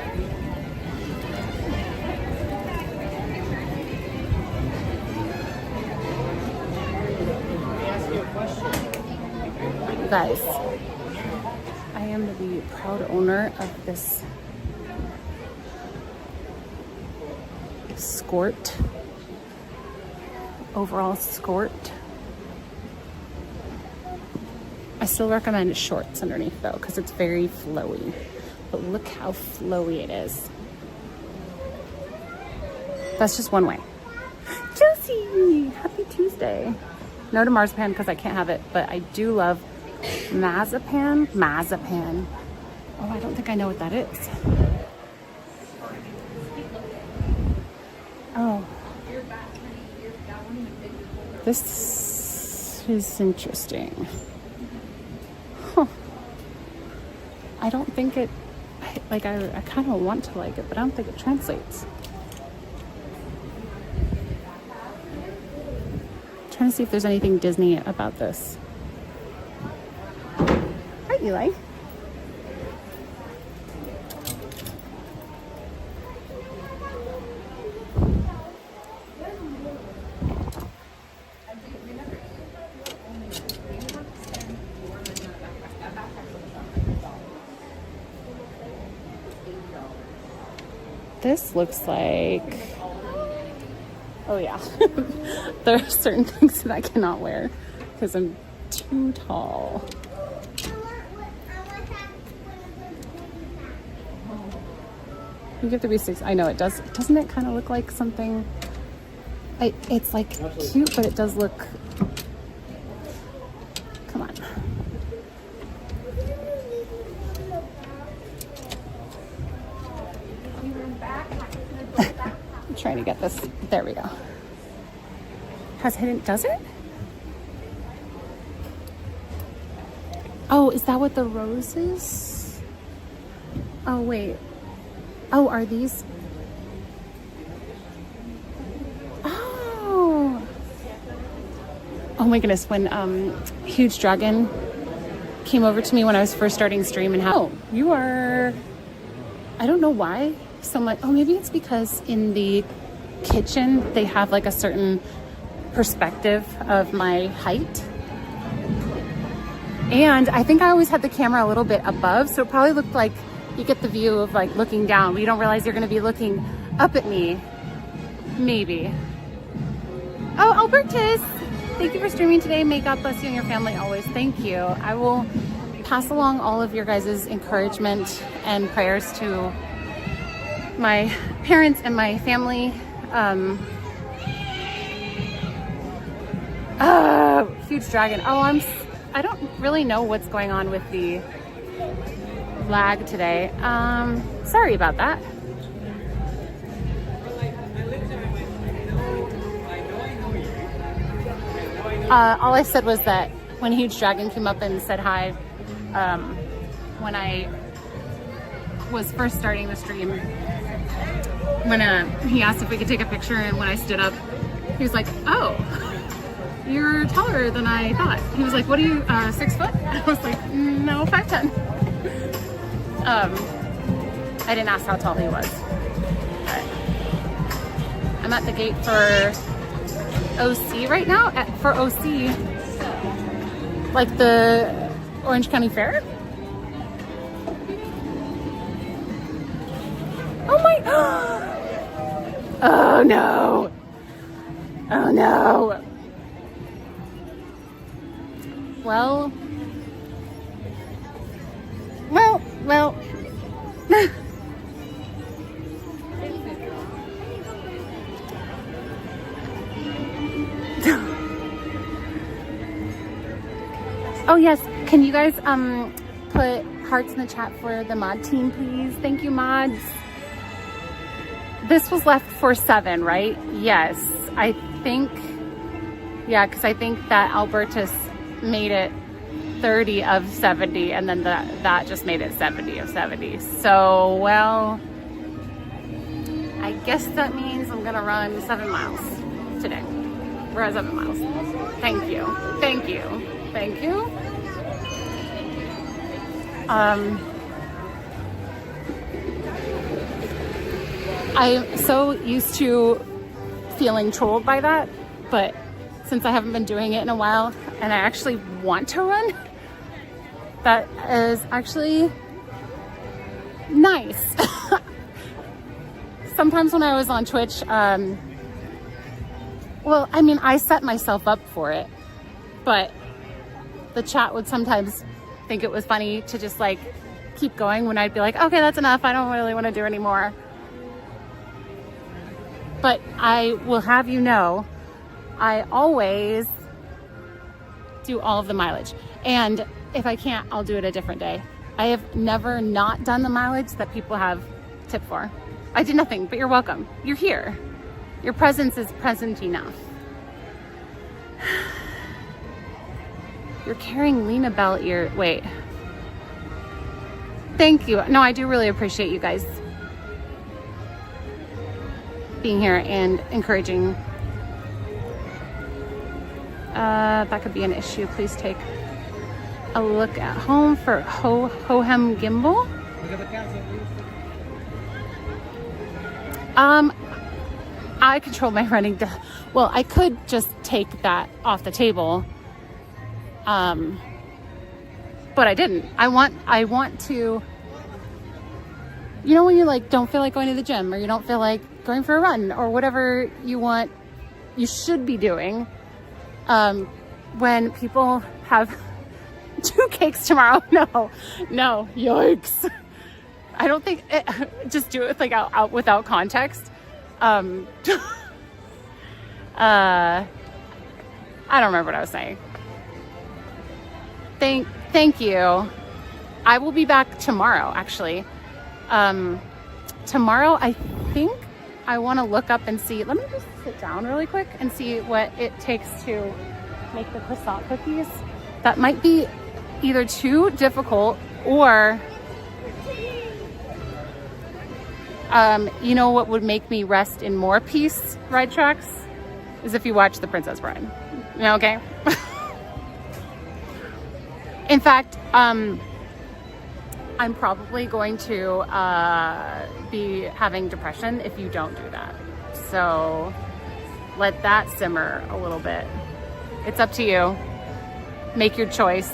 Guys, I am the proud owner of this skirt, overall skirt. I still recommend shorts underneath though, because it's very flowy. But look how flowy it is. That's just one way. Josie, happy Tuesday. No to marzipan because I can't have it, but I do love Mazapan? Mazapan. Oh, I don't think I know what that is. Oh. This is interesting. I don't think it, like, I kind of want to like it, but I don't think it translates. I'm trying to see if there's anything Disney about this. Hi, Eli. This looks like, oh yeah, there are certain things that I cannot wear because I'm too tall. You have to be 6. I know it does. Doesn't it kind of look like something? It's like cute, but it does look. Come on. I'm trying to get this. There we go. Has hidden. Does it? Oh, is that what the rose is? Oh, wait. Oh, are these? Oh. Oh my goodness. When Huge Dragon came over to me when I was first starting stream and how you are, I don't know why so much. Oh, maybe it's because in the kitchen they have like a certain perspective of my height. And I think I always had the camera a little bit above, so it probably looked like you get the view of like looking down, but you don't realize you're going to be looking up at me. Maybe. Oh, Albertus, thank you for streaming today. May God bless you and your family always. Thank you. I will pass along all of your guys' encouragement and prayers to my parents and my family. Huge Dragon. Oh, I don't really know what's going on with the lag today. Sorry about that. All I said was that when Huge Dragon came up and said hi, when I was first starting the stream, when he asked if we could take a picture, and when I stood up, he was like, "Oh, you're taller than I thought." He was like, "What are you, 6 foot?" I was like, "No, 5'10". I didn't ask how tall he was. But I'm at the gate for OC right now. For OC, like the Orange County Fair. Oh my! Oh no! Oh no! Well. Oh yes, can you guys put hearts in the chat for the mod team, please? Thank you, mods. This was left for 7, right? Yes, I think, yeah, because I think that Albertus made it 30 of 70, and then that just made it 70 of 70. So, well, I guess that means I'm gonna run 7 miles today. We're at 7 miles. Thank you. Thank you. Thank you. I'm so used to feeling trolled by that, but since I haven't been doing it in a while and I actually want to run, that is actually nice. Sometimes when I was on Twitch, well, I mean, I set myself up for it, but the chat would sometimes think it was funny to just like keep going when I'd be like, okay, that's enough. I don't really want to do anymore. But I will have you know, I always do all of the mileage. And if I can't, I'll do it a different day. I have never not done the mileage that people have tipped for. I did nothing, but you're welcome. You're here. Your presence is present enough. You're carrying Lena Bell ear. Wait. Thank you. No, I do really appreciate you guys being here and encouraging. That could be an issue. Please take a look at home for Hohem Gimbal. I control my running. Well, I could just take that off the table. But I didn't. I want to, you know, when you like don't feel like going to the gym or you don't feel like going for a run or whatever you should be doing. When people have 2 cakes tomorrow. No, yikes. I don't think just do it with like out without context. I don't remember what I was saying. Thank you. I will be back tomorrow, actually. Tomorrow, I think I want to look up and see. Let me just sit down really quick and see what it takes to make the croissant cookies. That might be either too difficult or, you know what would make me rest in more peace, Ride Tracks, is if you watch The Princess Bride. Okay? In fact, I'm probably going to be having depression if you don't do that. So let that simmer a little bit. It's up to you. Make your choice.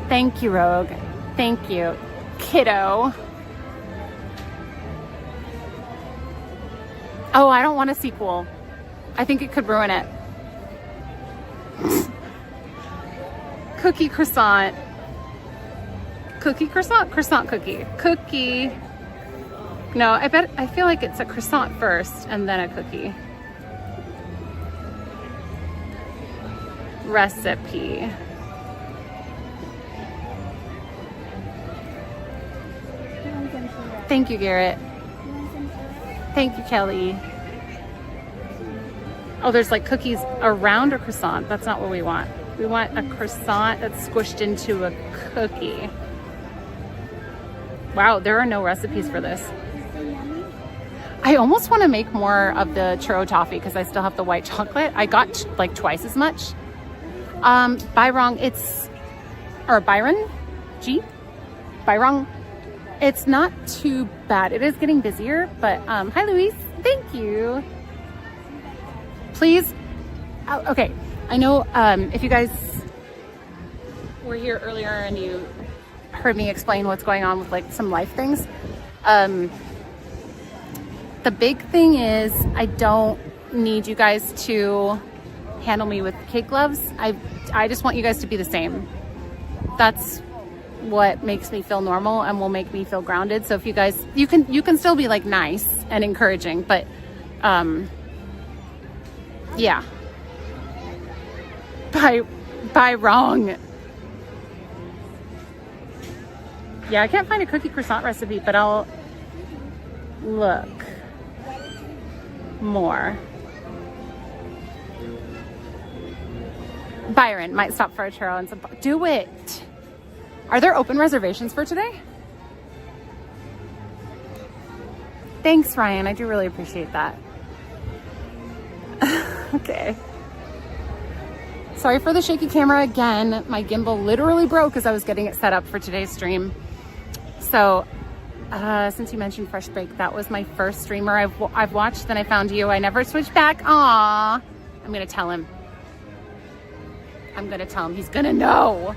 Thank you, Rogue. Thank you, kiddo. Oh, I don't want a sequel. I think it could ruin it. Cookie croissant. Cookie croissant? Croissant cookie. Cookie. No, I feel like it's a croissant first and then a cookie. Recipe. Thank you, Garrett. Thank you, Kelly. Oh, there's like cookies around a croissant. That's not what we want. We want a croissant that's squished into a cookie. Wow, there are no recipes for this. I almost want to make more of the churro toffee because I still have the white chocolate. I got like twice as much. Byron, G? Byron. It's not too bad. It is getting busier, but hi, Luis. Thank you. Please. Okay. I know if you guys were here earlier and you heard me explain what's going on with like some life things. The big thing is I don't need you guys to handle me with kid gloves. I just want you guys to be the same. That's what makes me feel normal and will make me feel grounded. So if you guys, you can still be like nice and encouraging, but yeah. By wrong. Yeah, I can't find a cookie croissant recipe, but I'll look more. Byron might stop for a churro and some. Do it. Are there open reservations for today? Thanks, Ryan. I do really appreciate that. Okay. Sorry for the shaky camera again. My gimbal literally broke as I was getting it set up for today's stream. So, since you mentioned Fresh Bake, that was my first streamer I've watched. Then I found you. I never switched back. Aww. I'm gonna tell him. He's gonna know.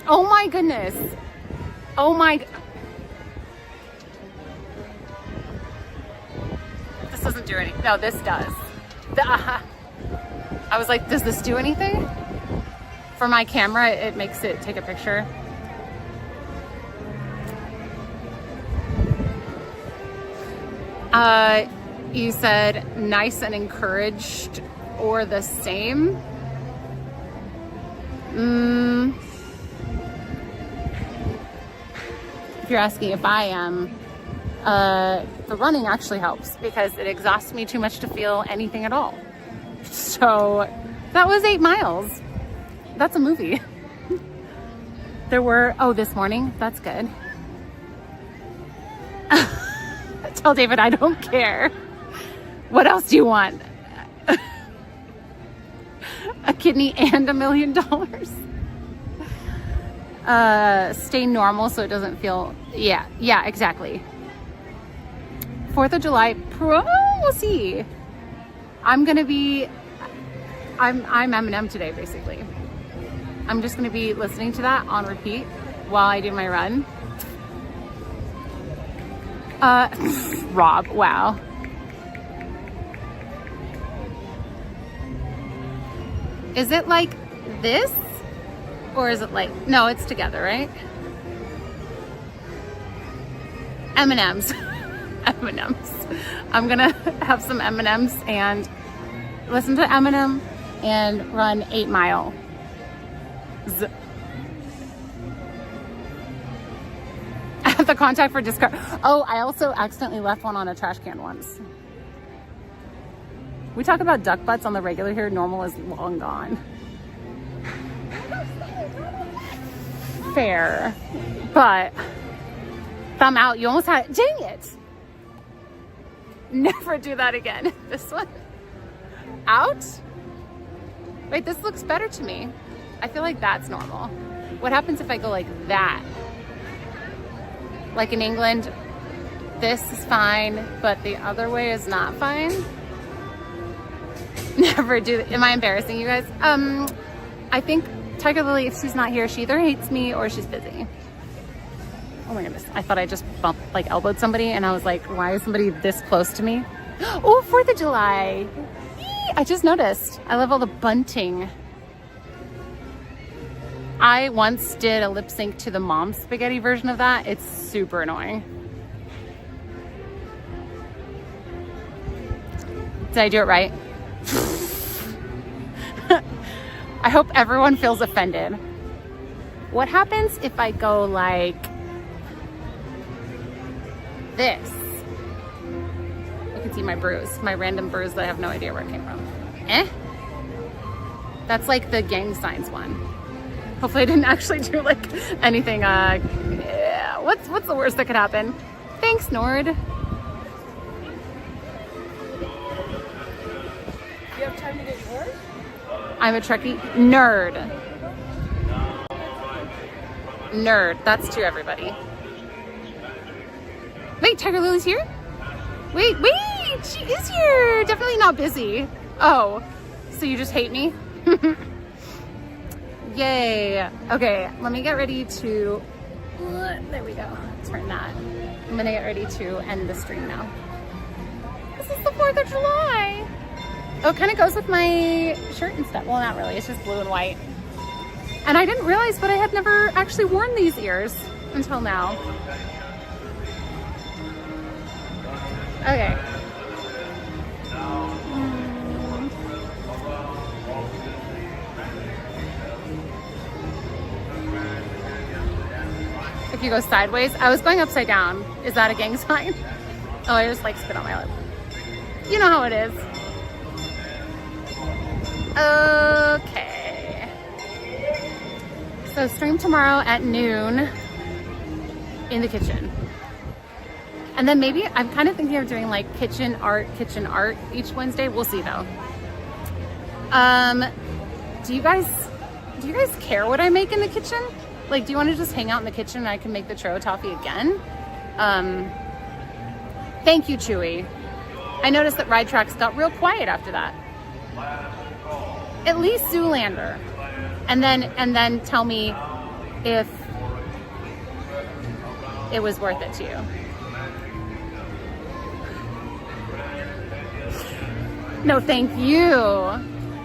Oh my goodness. Oh my. This doesn't do anything. No, this does. I was like, does this do anything? For my camera, it makes it take a picture. You said nice and encouraged or the same. If you're asking if I am, the running actually helps because it exhausts me too much to feel anything at all. So that was 8 miles. That's a movie. There were, oh, this morning, that's good. Tell David I don't care. What else do you want? A kidney and $1 million. Stay normal so it doesn't feel, yeah, exactly. 4th of July, we'll see. I'm Eminem today, basically. I'm just gonna be listening to that on repeat while I do my run. Rob, wow. Is it like this? Or is it like, no, it's together, right? M&Ms. M&Ms. I'm gonna have some M&Ms and listen to Eminem and run 8 miles. The contact for discard. Oh, I also accidentally left one on a trash can once. We talk about duck butts on the regular here. Normal is long gone. Fair. But thumb out. You almost had it. Dang it. Never do that again. This one. Out? Wait, this looks better to me. I feel like that's normal. What happens if I go like that? Like in England, this is fine, but the other way is not fine. Never do. Am I embarrassing you guys? I think Tiger Lily, if she's not here, she either hates me or she's busy. Oh my goodness. I thought I just elbowed somebody and I was like, why is somebody this close to me? Oh, 4th of July. Yee! I just noticed. I love all the bunting. I once did a lip sync to the mom spaghetti version of that. It's super annoying. Did I do it right? I hope everyone feels offended. What happens if I go like this? You can see my bruise, my random bruise that I have no idea where it came from. That's like the gang signs one. Hopefully I didn't actually do like anything, yeah. What's the worst that could happen? Thanks, Nord. You have time to get yours? I'm a Trekkie nerd. Nerd, that's to everybody. Wait, Tiger Lily's here? Wait, she is here. Definitely not busy. Oh, so you just hate me? Yay. Okay, let me get ready to, there we go, turn that. I'm gonna get ready to end the stream now. This is the 4th of July. Oh, it kind of goes with my shirt and stuff. Well, not really, it's just blue and white. And I didn't realize, but I had never actually worn these ears until now. Okay. If you go sideways, I was going upside down. Is that a gang sign? Oh, I just like spit on my lip. You know how it is. Okay. So stream tomorrow at noon in the kitchen. And then maybe I'm kind of thinking of doing like kitchen art each Wednesday. We'll see though. Do you guys care what I make in the kitchen? Like, do you want to just hang out in the kitchen and I can make the churro toffee again? Thank you, Chewy. I noticed that Ride Tracks got real quiet after that. At least Zoolander. And then tell me if it was worth it to you. No, thank you.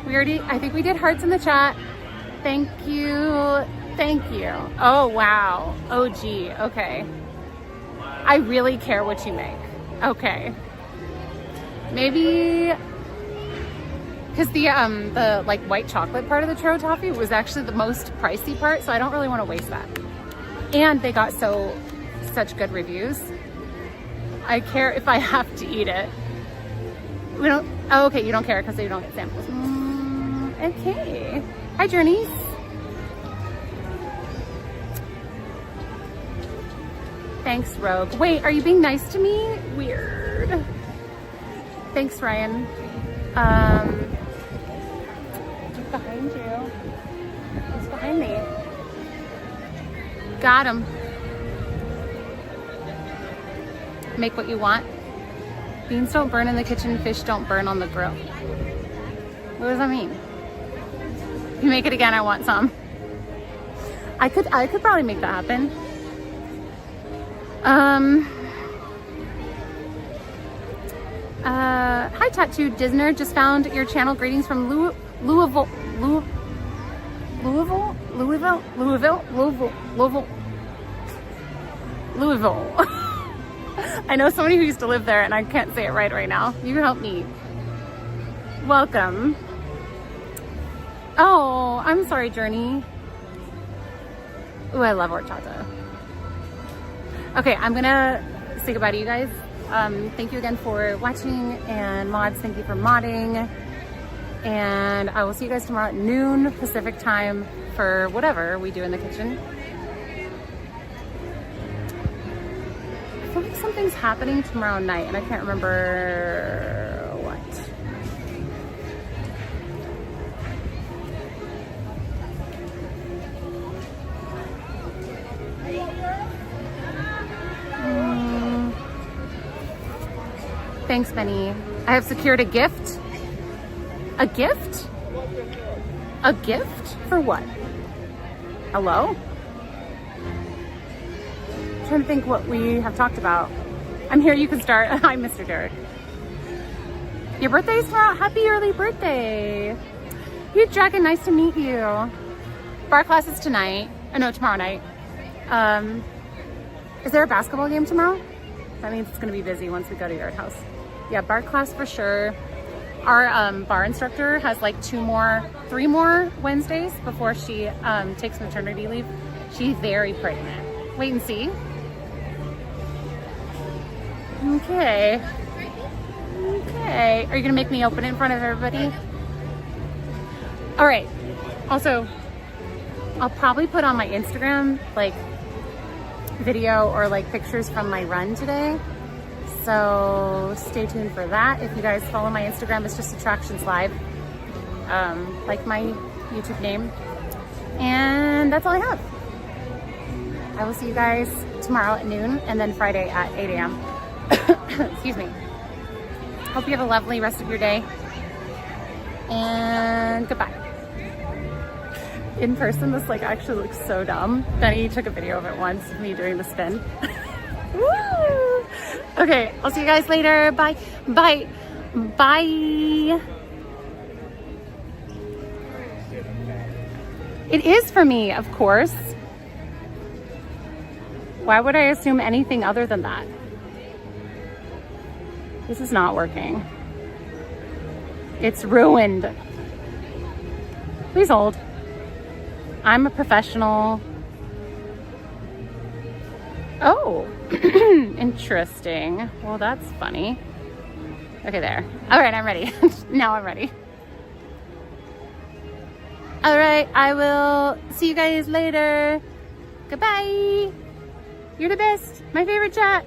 I think we did hearts in the chat. Thank you. Thank you. Oh, wow. Oh, gee. Okay. I really care what you make. Okay. Maybe because the like white chocolate part of the churro toffee was actually the most pricey part, so I don't really want to waste that. And they got such good reviews. I care if I have to eat it. Oh, okay, you don't care because you don't get samples. Okay. Hi, Journeys. Thanks, Rogue. Wait, are you being nice to me? Weird. Thanks, Ryan. He's behind you. He's behind me. Got him. Make what you want. Beans don't burn in the kitchen, fish don't burn on the grill. What does that mean? You make it again, I want some. I could probably make that happen. Hi Tattoo Disner, just found your channel. Greetings from Louisville. I know somebody who used to live there and I can't say it right now. You help me. Welcome. Oh, I'm sorry, Journey. Ooh, I love horchata. Okay, I'm gonna say goodbye to you guys. Thank you again for watching, and mods, thank you for modding. And I will see you guys tomorrow at noon Pacific time for whatever we do in the kitchen. I feel like something's happening tomorrow night and I can't remember what. Thanks, Benny. I have secured a gift. A gift? A gift? For what? Hello? I'm trying to think what we have talked about. I'm here, you can start. Hi, Mr. Derek. Your birthday's tomorrow? Happy early birthday. Huge Dragon, nice to meet you. Bar class is tonight. Oh, no, tomorrow night. Is there a basketball game tomorrow? That means it's gonna be busy once we go to Yard House. Yeah, bar class for sure. Our bar instructor has like 3 more Wednesdays before she takes maternity leave. She's very pregnant. Wait and see. Okay. Okay. Are you gonna make me open it in front of everybody? All right. Also, I'll probably put on my Instagram like video or like pictures from my run today. So stay tuned for that. If you guys follow my Instagram, it's just Attractions Live, like my YouTube name. And that's all I have. I will see you guys tomorrow at noon and then Friday at 8 a.m. Excuse me. Hope you have a lovely rest of your day. And goodbye. In person, this like actually looks so dumb. Benny took a video of it once, me doing the spin. Woo! Okay, I'll see you guys later. Bye. Bye. Bye. It is for me, of course. Why would I assume anything other than that? This is not working. It's ruined. Please hold. I'm a professional. Oh, interesting. Well, that's funny. Okay, there. All right, I'm ready. Now I'm ready. All right, I will see you guys later. Goodbye. You're the best. My favorite chat.